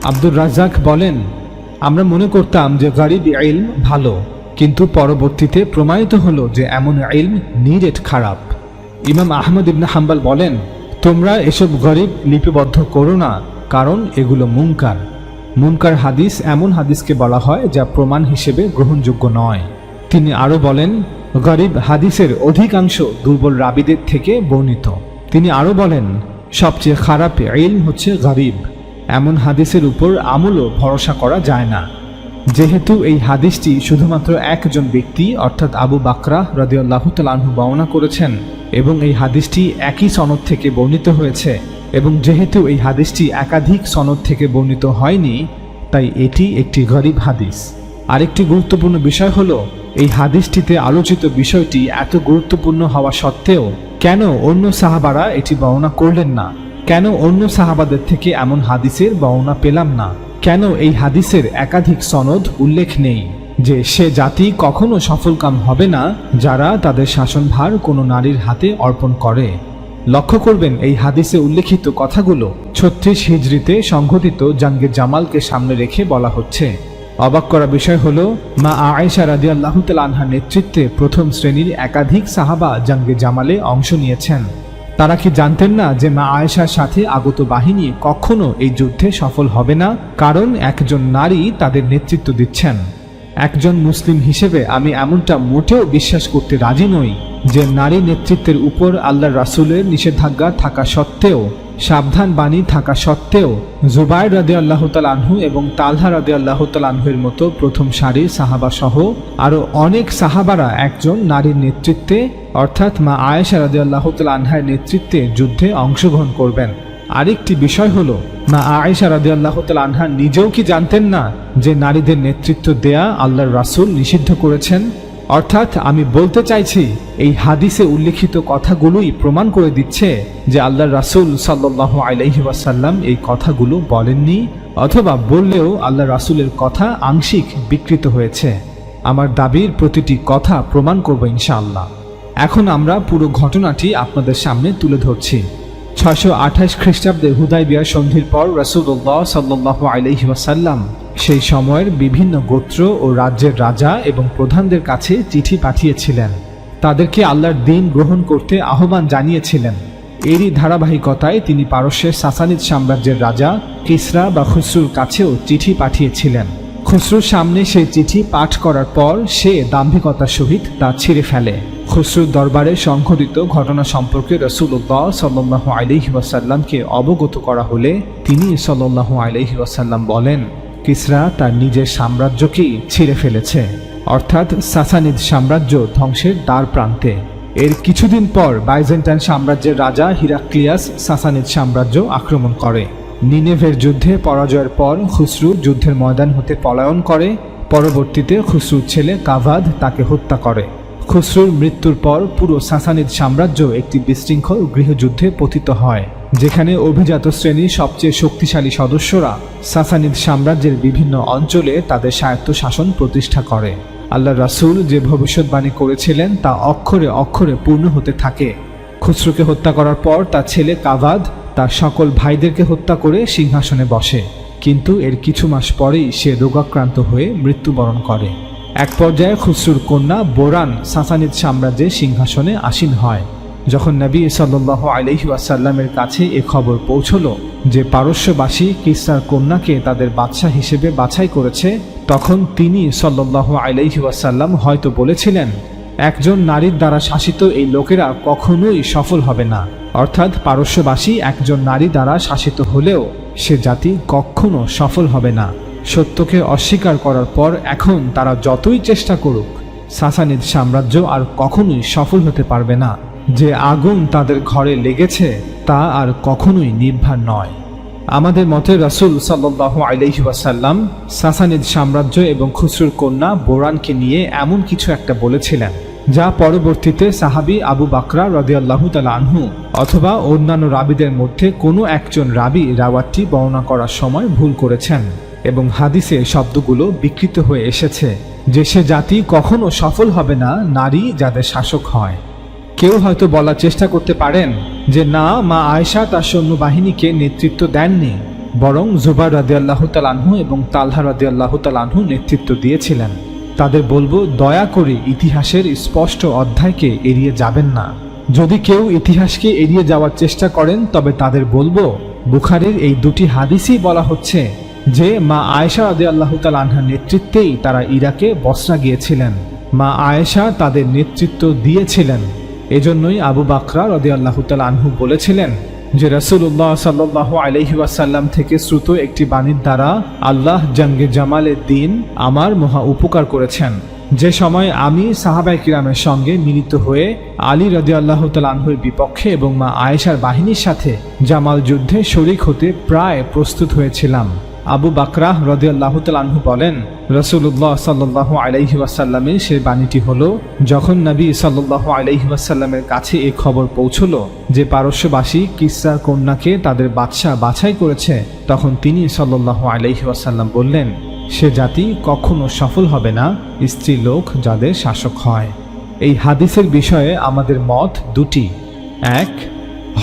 আব্দুর রাজ্জাক বলেন, আমরা মনে করতাম যে গরীব ইলম ভালো, কিন্তু পরবর্তীতে প্রমাণিত হলো যে এমন ইলম নিরেট খারাপ। ইমাম আহমদ ইবনে হাম্বল বলেন, তোমরা এসব গরিব লিপিবদ্ধ করো না, কারণ এগুলো মুনকার। মুনকার হাদিস এমন হাদিসকে বলা হয় যা প্রমাণ হিসেবে গ্রহণযোগ্য নয়। তিনি আরও বলেন, গরিব হাদিসের অধিকাংশ দুর্বল রাবিদের থেকে বর্ণিত। তিনি আরও বলেন, সবচেয়ে খারাপ ইলম হচ্ছে গরিব। এমন হাদিসের উপর আমলও ভরসা করা যায় না। যেহেতু এই হাদিসটি শুধুমাত্র একজন ব্যক্তি অর্থাৎ আবু বাকরা রাদিয়াল্লাহু তাআলা আনহু বর্ণনা করেছেন এবং এই হাদিসটি একই সনদ থেকে বর্ণিত হয়েছে, এবং যেহেতু এই হাদিসটি একাধিক সনদ থেকে বর্ণিত হয়নি, তাই এটি একটি গরিব হাদিস। আরেকটি গুরুত্বপূর্ণ বিষয় হলো, এই হাদিসটিতে আলোচিত বিষয়টি এত গুরুত্বপূর্ণ হওয়া সত্ত্বেও কেন অন্য সাহাবারা এটি বর্ণনা করলেন না? কেন অন্য সাহাবাদের থেকে এমন হাদিসের বর্ণনা পেলাম না? কেন এই হাদিসের একাধিক সনদ উল্লেখ নেই যে সে জাতি কখনো সফলকাম হবে না যারা তাদের শাসনভার কোনো নারীর হাতে অর্পণ করে? লক্ষ্য করবেন, এই হাদিসে উল্লেখিত কথাগুলো 36 হিজরিতে সংঘটিত জাঙ্গে জামালকে সামনে রেখে বলা হচ্ছে। অবাক করা বিষয় হলো, মা আয়েশা রাদিয়াল্লাহু তাআলা আনহার নেতৃত্বে প্রথম শ্রেণীর একাধিক সাহাবা জাঙ্গে জামালে অংশ নিয়েছেন। তারা কি জানতেন না যে মা আয়েশার সাথে আগত বাহিনী কখনো এই যুদ্ধে সফল হবে না, কারণ একজন নারী তাদের নেতৃত্ব দিচ্ছেন? একজন মুসলিম হিসেবে আমি এমনটা মোটেও বিশ্বাস করতে রাজি নই যে নারী নেতৃত্বের উপর আল্লাহর রাসূলের নিষেধাজ্ঞা থাকা সত্ত্বেও, সাবধান বাণী থাকা সত্ত্বেও জুবাইর রাদিয়াল্লাহু তাআলা আনহু এবং তালহা রাদিয়াল্লাহু তাআলা আনহুর মতো প্রথম সারির সাহাবা সহ আরও অনেক সাহাবারা একজন নারীর নেতৃত্বে অর্থাৎ মা আয়েশা রাদিয়াল্লাহু তাআলা আনহার নেতৃত্বে যুদ্ধে অংশগ্রহণ করবেন। আরেকটি বিষয় হলো, মা আয়েশা রাদিয়াল্লাহু তাআলা আনহা নিজেও কি জানতেন না যে নারীদের নেতৃত্ব দেয়া আল্লাহর রাসূল নিষিদ্ধ করেছেন? অর্থাৎ আমি বলতে চাইছি, এই হাদিসে উল্লেখিত কথাগুলোই প্রমাণ করে দিচ্ছে যে আল্লাহর রাসূল সাল্লাল্লাহু আলাইহি ওয়াসাল্লাম এই কথাগুলো বলেননি, অথবা বললেও আল্লাহর রাসূলের কথা আংশিক বিকৃত হয়েছে। আমার দাবির প্রতিটি কথা প্রমাণ করব ইনশাআল্লাহ। এখন আমরা পুরো ঘটনাটি আপনাদের সামনে তুলে ধরছি। 628 খ্রিস্টাব্দে হুদায়বিয়া সন্ধির পর রাসূলুল্লাহ সাল্লাল্লাহু আলাইহি ওয়াসাল্লাম সেই সময়ের বিভিন্ন গোত্র ও রাজ্যের রাজা এবং প্রধানদের কাছে চিঠি পাঠিয়েছিলেন। তাদেরকে আল্লাহর দ্বীন গ্রহণ করতে আহ্বান জানিয়েছিলেন। এরই ধারাবাহিকতায় তিনি পারস্যের সাসানিদ সাম্রাজ্যের রাজা কিসরা বা খুসরুর কাছেও চিঠি পাঠিয়েছিলেন। খুসরুর সামনে সেই চিঠি পাঠ করার পর সে দাম্ভিকতার সহিত তা ছিঁড়ে ফেলে। খুসরুর দরবারে সংঘটিত ঘটনা সম্পর্কে রাসূলুল্লাহ সাল্লাল্লাহু আলাইহি ওয়াসাল্লামকে অবগত করা হলে তিনি সাল্লাল্লাহু আলাইহি ওয়াসাল্লাম বলেন, কিসরা তার নিজের সাম্রাজ্যকেই ছিঁড়ে ফেলেছে, অর্থাৎ সাসানিদ সাম্রাজ্য ধ্বংসের দ্বার প্রান্তে। এর কিছুদিন পর বাইজেন্টাইন সাম্রাজ্যের রাজা হিরাক্লিয়াস সাসানিদ সাম্রাজ্য আক্রমণ করে। নিনেভের যুদ্ধে পরাজয়ের পর খুসরু যুদ্ধের ময়দান হতে পলায়ন করে। পরবর্তীতে খুসরুর ছেলে কাভাদ তাকে হত্যা করে। খুসরুর মৃত্যুর পর পুরো সাসানিদ সাম্রাজ্য একটি বিশৃঙ্খল গৃহযুদ্ধে পতিত হয়, যেখানে অভিজাত শ্রেণীর সবচেয়ে শক্তিশালী সদস্যরা সাসানিদ সাম্রাজ্যের বিভিন্ন অঞ্চলে তাদের স্বায়ত্তশাসন প্রতিষ্ঠা করে। আল্লাহর রাসূল যে ভবিষ্যৎবাণী করেছিলেন তা অক্ষরে অক্ষরে পূর্ণ হতে থাকে। খুসরুকে হত্যা করার পর তার ছেলে কাভাদ তার সকল ভাইদেরকে হত্যা করে সিংহাসনে বসে, কিন্তু এর কিছু মাস পরেই সে রোগাক্রান্ত হয়ে মৃত্যুবরণ করে। এক পর্যায়ে খুসরুর কন্যা বোরান সাসানিদ সাম্রাজ্যের সিংহাসনে আসীন হয়। যখন নবী সাল্লাল্লাহু আলাইহি ওয়াসাল্লামের কাছে এ খবর পৌঁছলো যে পারস্যবাসী কিসরার কন্যাকে তাদের বাদশাহ হিসেবে বাছাই করেছে, তখন তিনি সাল্লাল্লাহু আলাইহি ওয়াসাল্লাম হয়তো বলেছিলেন, একজন নারীর দ্বারা শাসিত এই লোকেরা কখনোই সফল হবে না। অর্থাৎ পারস্যবাসী একজন নারী দ্বারা শাসিত হলেও সে জাতি কখনো সফল হবে না। সত্যকে অস্বীকার করার পর এখন তারা যতই চেষ্টা করুক, সাসানিদ সাম্রাজ্য আর কখনোই সফল হতে পারবে না। যে আগুন তাদের ঘরে লেগেছে তা আর কখনোই নির্ভার নয়। আমাদের মতে রাসূল সাল্লাল্লাহু আলাইহি ওয়াসাল্লাম সাসানিদ সাম্রাজ্য এবং খুসরুর কন্যা বোরানকে নিয়ে এমন কিছু একটা বলেছিলেন যা পরবর্তীতে সাহাবী আবু বাকরা রাদিয়াল্লাহু তাআলা আনহু অথবা অন্যান্য রাবীদের মধ্যে কোনো একজন রাবী রাওয়াতটি বর্ণনা করার সময় ভুল করেছেন এবং হাদিসে শব্দগুলো বিকৃত হয়ে এসেছে যে সে জাতি কখনো সফল হবে না নারী যাদের শাসক হয়। কেউ হয়তো বলার চেষ্টা করতে পারেন যে না, মা আয়েশা তার সৈন্যবাহিনীকে নেতৃত্ব দেননি, বরং জুবাইর রাদিয়াল্লাহু তাআলা আনহু এবং তালহা রাদিয়াল্লাহু তাআলা আনহু নেতৃত্ব দিয়েছিলেন। তাদের বলবো, দয়া করে ইতিহাসের স্পষ্ট অধ্যায়কে এড়িয়ে যাবেন না। যদি কেউ ইতিহাসকে এড়িয়ে যাওয়ার চেষ্টা করেন তবে তাদের বলবো, বুখারীর এই দুটি হাদিসই বলা হচ্ছে যে মা আয়েশা রাদিয়াল্লাহু তাআলা আনহার নেতৃত্বেই তারা ইরাকে বসরা গিয়েছিলেন। মা আয়েশা তাদের নেতৃত্ব দিয়েছিলেন। এজন্যই আবু বাকরা রাদিয়াল্লাহু তাআলা আনহু বলেছিলেন যে রাসূলুল্লাহ সাল্লাল্লাহু আলাইহি ওয়াসাল্লাম থেকে শ্রুত একটি বাণীর দ্বারা আল্লাহ জঙ্গে জামালের দিন আমার মহা উপকার করেছেন। যে সময় আমি সাহাবায়ে কিরামের সঙ্গে মিলিত হয়ে আলী রাদিয়াল্লাহু তাআলা আনহুর বিপক্ষে এবং মা আয়েশার বাহিনীর সাথে জামাল যুদ্ধে শরীক হতে প্রায় প্রস্তুত হয়েছিলাম। আবু বাকরাহ রাদিয়াল্লাহু তাআলা আনহু বলেন, রাসূলুল্লাহ সাল্লাল্লাহু আলাইহি ওয়াসাল্লামের সেই বাণীটি হলো, যখন নবী সাল্লাল্লাহু আলাইহি ওয়াসাল্লামের কাছে এই খবর পৌঁছলো যে পারস্যবাসী কিসরার কন্যাকে তাদের বাদশা বাছাই করেছে, তখন তিনি সাল্লাল্লাহু আলাইহি ওয়াসাল্লাম বললেন, সে জাতি কখনো সফল হবে না স্ত্রী লোক যাদের শাসক হয়। এই হাদিসের বিষয়ে আমাদের মত দুটি। এক,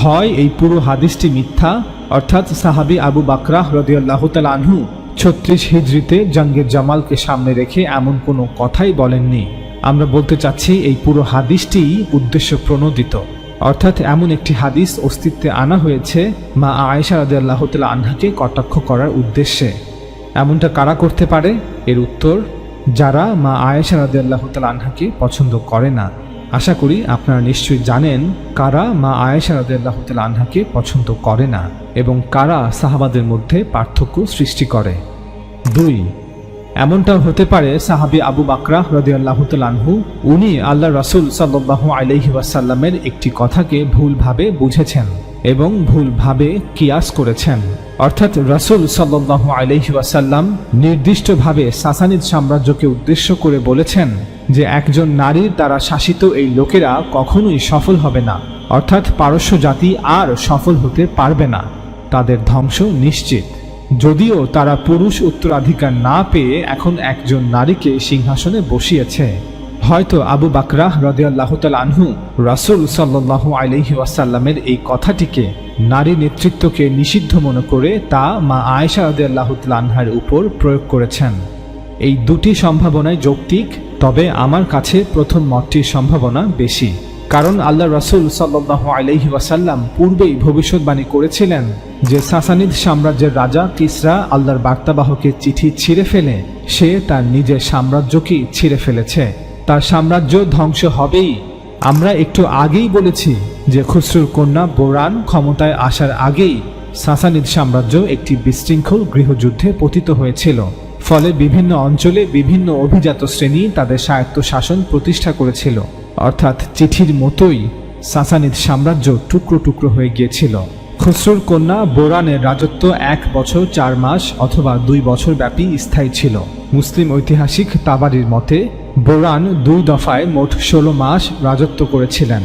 হয় এই পুরো হাদিসটি মিথ্যা, অর্থাৎ সাহাবী আবু বাকরাহ রাদিয়াল্লাহু তাআলা আনহু 36 হিজরিতে জঙ্গে জামালকে সামনে রেখে এমন কোনো কথাই বলেননি। আমরা বলতে চাচ্ছি এই পুরো হাদিসটি উদ্দেশ্য প্রণোদিত, অর্থাৎ এমন একটি হাদিস অস্তিত্বে আনা হয়েছে মা আয়েশা রাদিয়াল্লাহু তাআলা আনহাকে কটাক্ষ করার উদ্দেশ্যে। এমনটা কারা করতে পারে? এর উত্তর, যারা মা আয়েশা রাদিয়াল্লাহু তাআলা আনহাকে পছন্দ করে না। আশা করি আপনারা নিশ্চয়ই জানেন কারা মা আয়েশা রাদিয়াল্লাহু তাআলা আনহাকে পছন্দ করে না এবং কারা সাহাবাদের মধ্যে পার্থক্য সৃষ্টি করে। 2, এমনটাও হতে পারে সাহাবী আবু বাকরাহ রাদিয়াল্লাহু তাআলা আনহু উনি আল্লাহ রাসূল সাল্লাল্লাহু আলাইহি ওয়াসাল্লামের একটি কথাকে ভুলভাবে বুঝেছেন এবং ভুলভাবে কিয়াস করেছেন। অর্থাৎ রাসূল সাল্লাল্লাহু আলাইহি ওয়াসাল্লাম নির্দিষ্টভাবে সাসানিদ সাম্রাজ্যকে উদ্দেশ্য করে বলেছেন যে একজন নারীর দ্বারা শাসিত এই লোকেরা কখনোই সফল হবে না, অর্থাৎ পারস্য জাতি আর সফল হতে পারবে না, তাদের ধ্বংস নিশ্চিত। যদিও তারা পুরুষ উত্তরাধিকার না পেয়ে এখন একজন নারীকে সিংহাসনে বসিয়েছে। হয়তো আবু বাকরাহ রাদিয়াল্লাহু তাআলা আনহু রাসূল সাল্লাল্লাহু আলাইহি ওয়াসাল্লামের এই কথাটিকে নারী নেতৃত্বকে নিষিদ্ধ মনে করে তা মা আয়েশা রাদিয়াল্লাহু তাআলা আনহার উপর প্রয়োগ করেছেন। এই দুটি সম্ভাবনাই যৌক্তিক, তবে আমার কাছে প্রথম মতটির সম্ভাবনা বেশি। কারণ আল্লাহ রাসূল সাল্লাল্লাহু আলাইহি ওয়াসাল্লাম পূর্বেই ভবিষ্যৎবাণী করেছিলেন যে সাসানিদ সাম্রাজ্যের রাজা কিসরা আল্লাহর বার্তাবাহকের চিঠি ছিঁড়ে ফেলে সে তার নিজের সাম্রাজ্যকেই ছিঁড়ে ফেলেছে, তার সাম্রাজ্য ধ্বংস হবেই। আমরা একটু আগেই বলেছি যে খুসরুর কন্যা বোরান ক্ষমতায় আসার আগেই সাসানিদ সাম্রাজ্য একটি বিশৃঙ্খল গৃহযুদ্ধে পতিত হয়েছিল। ফলে বিভিন্ন অঞ্চলে বিভিন্ন অভিজাত শ্রেণী তাদের স্বায়ত্ত শাসন প্রতিষ্ঠা করেছিল, অর্থাৎ চিঠির মতোই সাসানিদ সাম্রাজ্য টুকরো টুকরো হয়ে গিয়েছিল। খুসরুর কন্যা বোরানের রাজত্ব 1 বছর 4 মাস অথবা 2 বছর ব্যাপী স্থায়ী ছিল। মুসলিম ঐতিহাসিক তাবারির মতে বোরান 2 দফায় মোট 16 মাস রাজত্ব করেছিলেন।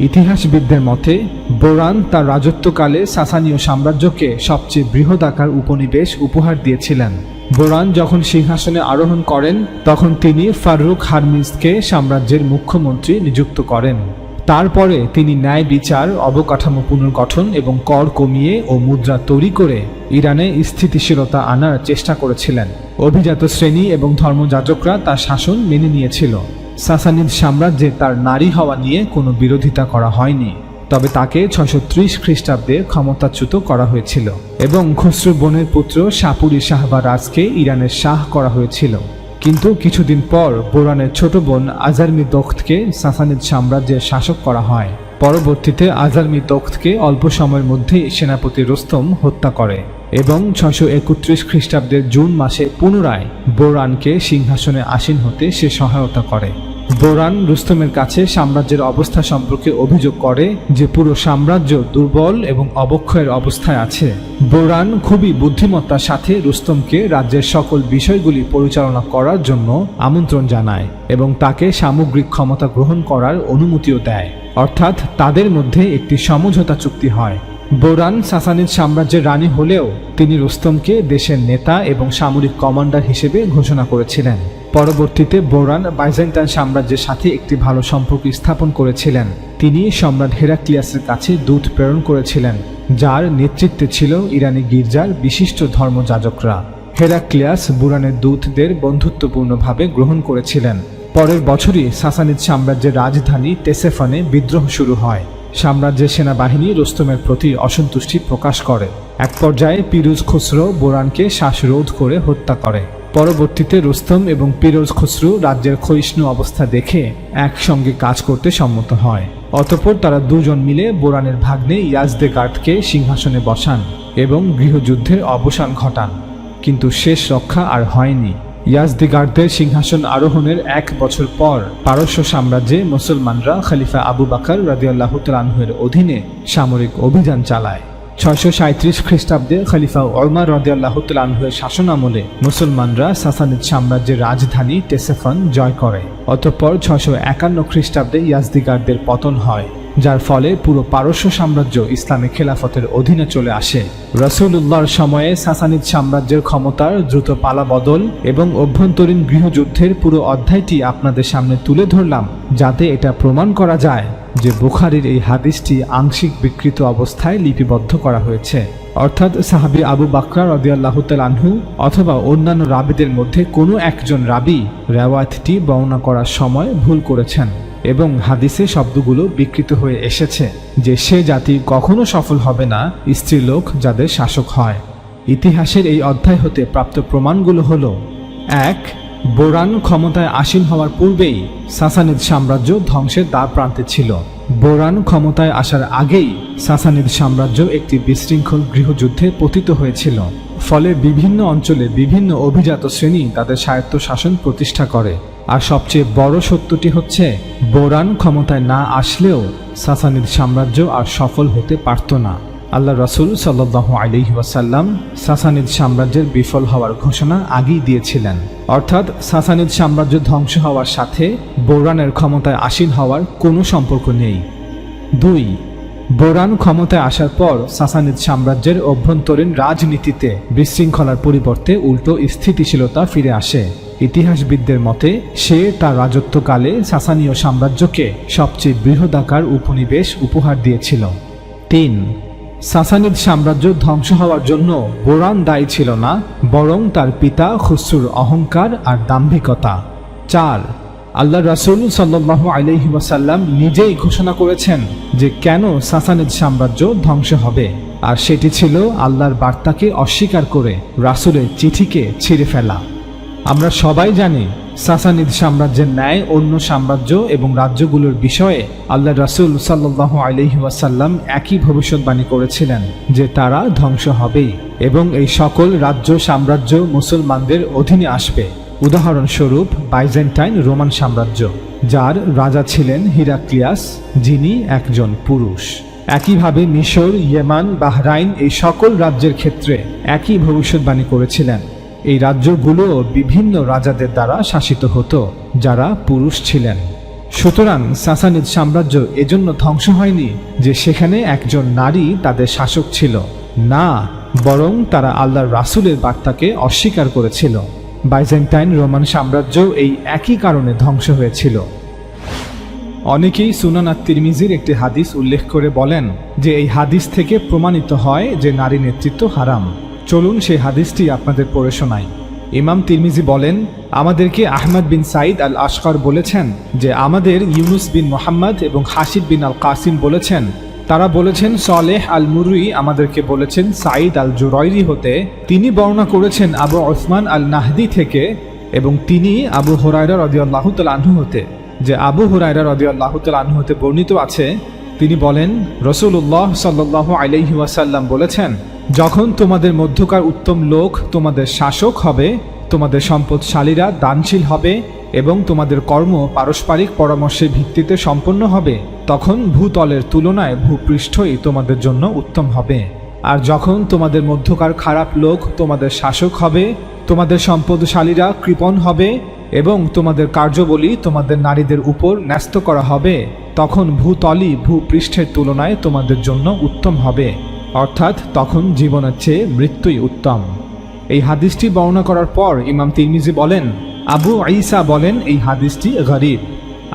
ইতিহাসবিদদের মতে বোরান তার রাজত্বকালে সাসানীয় সাম্রাজ্যকে সবচেয়ে বৃহদাকার উপনিবেশ উপহার দিয়েছিলেন। বোরান যখন সিংহাসনে আরোহণ করেন তখন তিনি ফারুক হারমিজকে সাম্রাজ্যের মুখ্যমন্ত্রী নিযুক্ত করেন। তারপরে তিনি ন্যায় বিচার, অবকাঠামো পুনর্গঠন এবং কর কমিয়ে ও মুদ্রা তৈরি করে ইরানে স্থিতিশীলতা আনার চেষ্টা করেছিলেন। অভিজাত শ্রেণী এবং ধর্মযাজকরা তার শাসন মেনে নিয়েছিল। সাসানিদ সাম্রাজ্যে তার নারী হওয়া নিয়ে কোনো বিরোধিতা করা হয়নি, তবে তাকে 630 খ্রিস্টাব্দে ক্ষমতাচ্যুত করা হয়েছিল এবং খুসরু বোনের পুত্র সাপুরি শাহবারাজকে ইরানের শাহ করা হয়েছিল। কিন্তু কিছুদিন পর বোরানের ছোট বোন আজারমিদোখতকে সাসানিদ সাম্রাজ্যের শাসক করা হয়। পরবর্তীতে আজারমিদোখতকে অল্প সময়ের মধ্যেই সেনাপতি রুস্তম হত্যা করে এবং 631 খ্রিস্টাব্দের জুন মাসে পুনরায় বোরানকে সিংহাসনে আসীন হতে সে সহায়তা করে। বোরান রুস্তমের কাছে সাম্রাজ্যের অবস্থা সম্পর্কে অভিযোগ করে যে পুরো সাম্রাজ্য দুর্বল এবং অবক্ষয়ের অবস্থায় আছে। বোরান খুবই বুদ্ধিমত্তার সাথে রুস্তমকে রাজ্যের সকল বিষয়গুলি পরিচালনা করার জন্য আমন্ত্রণ জানায় এবং তাকে সামগ্রিক ক্ষমতা গ্রহণ করার অনুমতিও দেয়, অর্থাৎ তাদের মধ্যে একটি সমঝোতা চুক্তি হয়। বোরান সাসানিদ সাম্রাজ্যের রানী হলেও তিনি রুস্তমকে দেশের নেতা এবং সামরিক কমান্ডার হিসেবে ঘোষণা করেছিলেন। পরবর্তীতে বোরান বাইজেন্টাইন সাম্রাজ্যের সাথে একটি ভালো সম্পর্ক স্থাপন করেছিলেন। তিনি সম্রাট হেরাক্লিয়াসের কাছে দূত প্রেরণ করেছিলেন, যার নেতৃত্বে ছিল ইরানি গির্জার বিশিষ্ট ধর্মযাজকরা। হেরাক্লিয়াস বোরানের দূতদের বন্ধুত্বপূর্ণভাবে গ্রহণ করেছিলেন পরের বছরই সাসানিদ সাম্রাজ্যের রাজধানী টেসেফনে বিদ্রোহ শুরু হয়। সাম্রাজ্যের সেনাবাহিনী রুস্তমের প্রতি অসন্তুষ্টি প্রকাশ করে। এক পর্যায়ে পিরোজ খসরু বোরানকে শ্বাসরোধ করে হত্যা করে। পরবর্তীতে রুস্তম এবং পিরোজ খসরু রাজ্যের ক্ষয়িষ্ণু অবস্থা দেখে একসঙ্গে কাজ করতে সম্মত হয়। অতঃপর তারা দুজন মিলে বোরানের ভাগ্নে ইয়াজদেগার্দকে সিংহাসনে বসান এবং গৃহযুদ্ধের অবসান ঘটান। কিন্তু শেষ রক্ষা আর হয়নি। ইয়াজদেগার্দের সিংহাসন আরোহণের 1 বছর পর পারস্য সাম্রাজ্যে মুসলমানরা খলিফা আবু বকর রাদিয়াল্লাহু তাআলা আনহু-এর অধীনে সামরিক অভিযান চালায়। 637 খ্রিস্টাব্দে খলিফা ওমর রাদিয়াল্লাহু তাআলা আনহু-এর শাসনামলে মুসলমানরা সাসানিদ সাম্রাজ্যের রাজধানী টেসেফন জয় করে। অতঃপর 651 খ্রিস্টাব্দে ইয়াজদেগার্দের পতন হয়, যার ফলে পুরো পারস্য সাম্রাজ্য ইসলামী খেলাফতের অধীনে চলে আসে। রাসূলুল্লাহর সময়ে সাসানিদ সাম্রাজ্যের ক্ষমতার দ্রুত পালাবদল এবং অভ্যন্তরীণ গৃহযুদ্ধের পুরো অধ্যায়টি আপনাদের সামনে তুলে ধরলাম, যাতে এটা প্রমাণ করা যায় যে বুখারীর এই হাদিসটি আংশিক বিকৃত অবস্থায় লিপিবদ্ধ করা হয়েছে, অর্থাৎ সাহাবী আবু বকর রাদিয়াল্লাহু তাআলা আনহু অথবা অন্যান্য রাবীদের মধ্যে কোনো একজন রাবী রিওয়ায়াতটি বর্ণনা করার সময় ভুল করেছেন এবং হাদিসে শব্দগুলো বিকৃত হয়ে এসেছে যে সে জাতি কখনো সফল হবে না স্ত্রীলোক যাদের শাসক হয়। ইতিহাসের এই অধ্যায় হতে প্রাপ্ত প্রমাণগুলো হলো: 1. বোরান ক্ষমতায় আসীন হওয়ার পূর্বেই সাসানিদ সাম্রাজ্য ধ্বংসের দ্বার প্রান্তে ছিল। বোরান ক্ষমতায় আসার আগেই সাসানিদ সাম্রাজ্য একটি বিশৃঙ্খল গৃহযুদ্ধে পতিত হয়েছিল। ফলে বিভিন্ন অঞ্চলে বিভিন্ন অভিজাত শ্রেণী তাদের স্বায়ত্তশাসন প্রতিষ্ঠা করে। আর সবচেয়ে বড় সত্যটি হচ্ছে, বোরান ক্ষমতায় না আসলেও সাসানিদ সাম্রাজ্য আর সফল হতে পারত না। আল্লাহ রাসূল সাল্লাল্লাহু আলাইহি ওয়াসাল্লাম সাসানিদ সাম্রাজ্যের বিফল হওয়ার ঘোষণা আগেই দিয়েছিলেন, অর্থাৎ সাসানিদ সাম্রাজ্য ধ্বংস হওয়ার সাথে বোরানের ক্ষমতায় আসীন হওয়ার কোনো সম্পর্ক নেই। 2. বোরান ক্ষমতায় আসার পর সাসানিদ সাম্রাজ্যের অভ্যন্তরীণ রাজনীতিতে বিশৃঙ্খলার পরিবর্তে উল্টো স্থিতিশীলতা ফিরে আসে। ইতিহাসবিদদের মতে সে তার রাজত্বকালে সাসানীয় সাম্রাজ্যকে সবচেয়ে বৃহদাকার উপনিবেশ উপহার দিয়েছিল। 3. সাসানিদ সাম্রাজ্য ধ্বংস হওয়ার জন্য বোরান দায়ী ছিল না, বরং তার পিতা খসরুর অহংকার আর দাম্ভিকতা। 4. আল্লাহ রাসূল সাল্লাল্লাহু আলাইহি ওয়াসাল্লাম নিজেই ঘোষণা করেছেন যে কেন সাসানিদ সাম্রাজ্য ধ্বংস হবে, আর সেটি ছিল আল্লাহর বার্তাকে অস্বীকার করে রাসূলের চিঠিকে ছিঁড়ে ফেলা। আমরা সবাই জানি সাসানিদ সাম্রাজ্যের ন্যায় অন্য সাম্রাজ্য এবং রাজ্যগুলোর বিষয়ে আল্লাহ রাসূল সাল্লাল্লাহু আলাইহি ওয়াসাল্লাম একই ভবিষ্যৎবাণী করেছিলেন যে তারা ধ্বংস হবেই এবং এই সকল রাজ্য সাম্রাজ্য মুসলমানদের অধীনে আসবে। উদাহরণস্বরূপ বাইজেন্টাইন রোমান সাম্রাজ্য, যার রাজা ছিলেন হিরাক্লিয়াস, যিনি একজন পুরুষ। একইভাবে মিশর, ইয়েমান, বাহরাইন এই সকল রাজ্যের ক্ষেত্রে একই ভবিষ্যৎবাণী করেছিলেন। এই রাজ্যগুলো বিভিন্ন রাজাদের দ্বারা শাসিত হতো যারা পুরুষ ছিলেন। সুতরাং সাসানিদ সাম্রাজ্য এজন্য ধ্বংস হয়নি যে সেখানে একজন নারী তাদের শাসক ছিল, না, বরং তারা আল্লাহর রাসূলের বার্তাকে অস্বীকার করেছিল। বাইজেন্টাইন রোমান সাম্রাজ্য এই একই কারণে ধ্বংস হয়েছিল। অনেকেই সুনান আত-তিরমিজির একটি হাদিস উল্লেখ করে বলেন যে এই হাদিস থেকে প্রমাণিত হয় যে নারী নেতৃত্ব হারাম। চলুন সেই হাদিসটি আপনাদের পড়ে শোনাই। ইমাম তিরমিজি বলেন, আমাদেরকে আহমদ বিন সাঈদ আল আশকার বলেছেন যে আমাদের ইউনুস বিন মুহাম্মদ এবং হাসিব বিন আল কাসিম বলেছেন, তারা বলেছেন সালেহ আল মুররি আমাদেরকে বলেছেন সাঈদ আল জুরাইরি হতে, তিনি বর্ণনা করেছেন আবু উসমান আল নাহদি থেকে, এবং তিনি আবু হুরায়রা রাদিয়াল্লাহু তাআলা আনহু হতে, যে আবু হুরায়রা রাদিয়াল্লাহু তাআলা আনহু হতে বর্ণিত আছে, তিনি বলেন রাসূলুল্লাহ সাল্লাল্লাহু আলাইহি ওয়াসাল্লাম বলেছেন, যখন তোমাদের মধ্যকার উত্তম লোক তোমাদের শাসক হবে, তোমাদের সম্পদশালীরা দানশীল হবে এবং তোমাদের কর্ম পারস্পরিক পরামর্শের ভিত্তিতে সম্পন্ন হবে, তখন ভূতলের তুলনায় ভূপৃষ্ঠই তোমাদের জন্য উত্তম হবে। আর যখন তোমাদের মধ্যকার খারাপ লোক তোমাদের শাসক হবে, তোমাদের সম্পদশালীরা কৃপণ হবে এবং তোমাদের কার্যবলী তোমাদের নারীদের উপর ন্যস্ত করা হবে, তখন ভূতলই ভূপৃষ্ঠের তুলনায় তোমাদের জন্য উত্তম হবে, অর্থাৎ তখন জীবনের চেয়ে মৃত্যুই উত্তম। এই হাদিসটি বর্ণনা করার পর ইমাম তিরমিজি বলেন, আবু ঈসা বলেন এই হাদিসটি গরীব।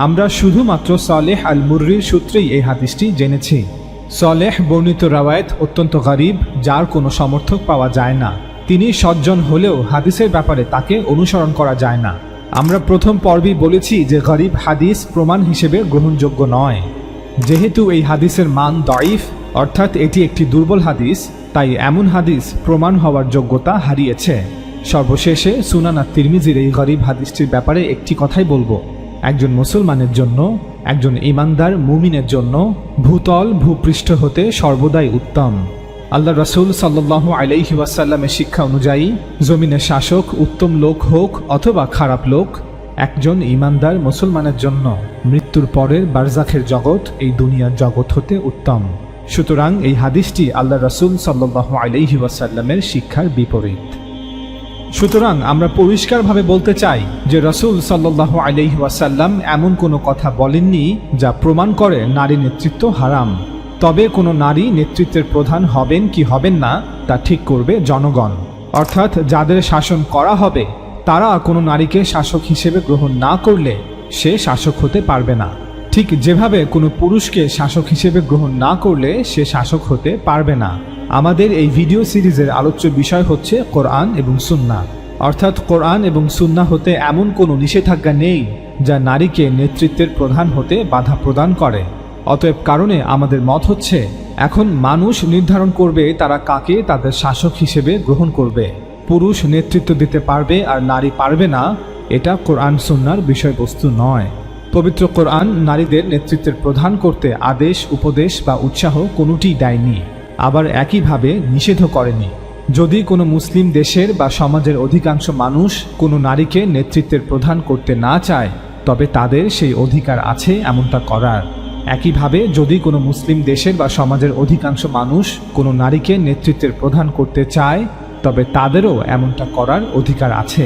আমরা শুধুমাত্র সালেহ আল মুররির সূত্রেই এই হাদিসটি জেনেছি। সালেহ বর্ণিত রাওয়ায়াত অত্যন্ত গরীব, যার কোনো সমর্থক পাওয়া যায় না। তিনি সজ্জন হলেও হাদিসের ব্যাপারে তাকে অনুসরণ করা যায় না। আমরা প্রথম পর্বেই বলেছি যে গরিব হাদিস প্রমাণ হিসেবে গ্রহণযোগ্য নয়। যেহেতু এই হাদিসের মান দাইফ, অর্থাৎ এটি একটি দুর্বল হাদিস, তাই এমন হাদিস প্রমাণ হওয়ার যোগ্যতা হারিয়েছে। সর্বশেষে সুনান তিরমিজির এই গরিব হাদিসটির ব্যাপারে একটি কথাই বলবো। একজন মুসলমানের জন্য, একজন ইমানদার মুমিনের জন্য ভূতল ভূপৃষ্ঠ হতে সর্বদাই উত্তম। আল্লাহ রাসূল সাল্লাল্লাহু আলাইহি ওয়াসাল্লামের শিক্ষা অনুযায়ী জমিনের শাসক উত্তম লোক হোক অথবা খারাপ লোক, একজন ইমানদার মুসলমানের জন্য মৃত্যুর পরের বারজাখের জগৎ এই দুনিয়ার জগৎ হতে উত্তম। সুতরাং এই হাদিসটি আল্লাহ রাসূল সাল্লাল্লাহু আলাইহি ওয়াসাল্লামের শিক্ষার বিপরীত। সুতরাং আমরা পরিষ্কারভাবে বলতে চাই যে রাসূল সাল্লাল্লাহু আলাইহি ওয়াসাল্লাম এমন কোনো কথা বলেননি যা প্রমাণ করে নারী নেতৃত্ব হারাম। তবে কোনো নারী নেতৃত্বের প্রধান হবেন কি হবেন না তা ঠিক করবে জনগণ, অর্থাৎ যাদের শাসন করা হবে তারা কোনো নারীকে শাসক হিসেবে গ্রহণ না করলে সে শাসক হতে পারবে না। ঠিক যেভাবে কোনো পুরুষকে শাসক হিসেবে গ্রহণ না করলে সে শাসক হতে পারবে না। আমাদের এই ভিডিও সিরিজের আলোচ্য বিষয় হচ্ছে কোরআন এবং সুন্নাহ, অর্থাৎ কোরআন এবং সুন্নাহ হতে এমন কোনো নিষেধাজ্ঞা নেই যা নারীকে নেতৃত্বের প্রধান হতে বাধা প্রদান করে। অতএব কারণে আমাদের মত হচ্ছে, এখন মানুষ নির্ধারণ করবে তারা কাকে তাদের শাসক হিসেবে গ্রহণ করবে। পুরুষ নেতৃত্ব দিতে পারবে আর নারী পারবে না, এটা কোরআন সুন্নাহর বিষয়বস্তু নয়। পবিত্র কোরআন নারীদের নেতৃত্বের প্রধান করতে আদেশ, উপদেশ বা উৎসাহ কোনোটিই দেয়নি, আবার একইভাবে নিষেধও করেনি। যদি কোনো মুসলিম দেশের বা সমাজের অধিকাংশ মানুষ কোনো নারীকে নেতৃত্বের প্রধান করতে না চায়, তবে তাদের সেই অধিকার আছে এমনটা করার। একইভাবে যদি কোনো মুসলিম দেশের বা সমাজের অধিকাংশ মানুষ কোনো নারীকে নেতৃত্বের প্রধান করতে চায়, তবে তাদেরও এমনটা করার অধিকার আছে।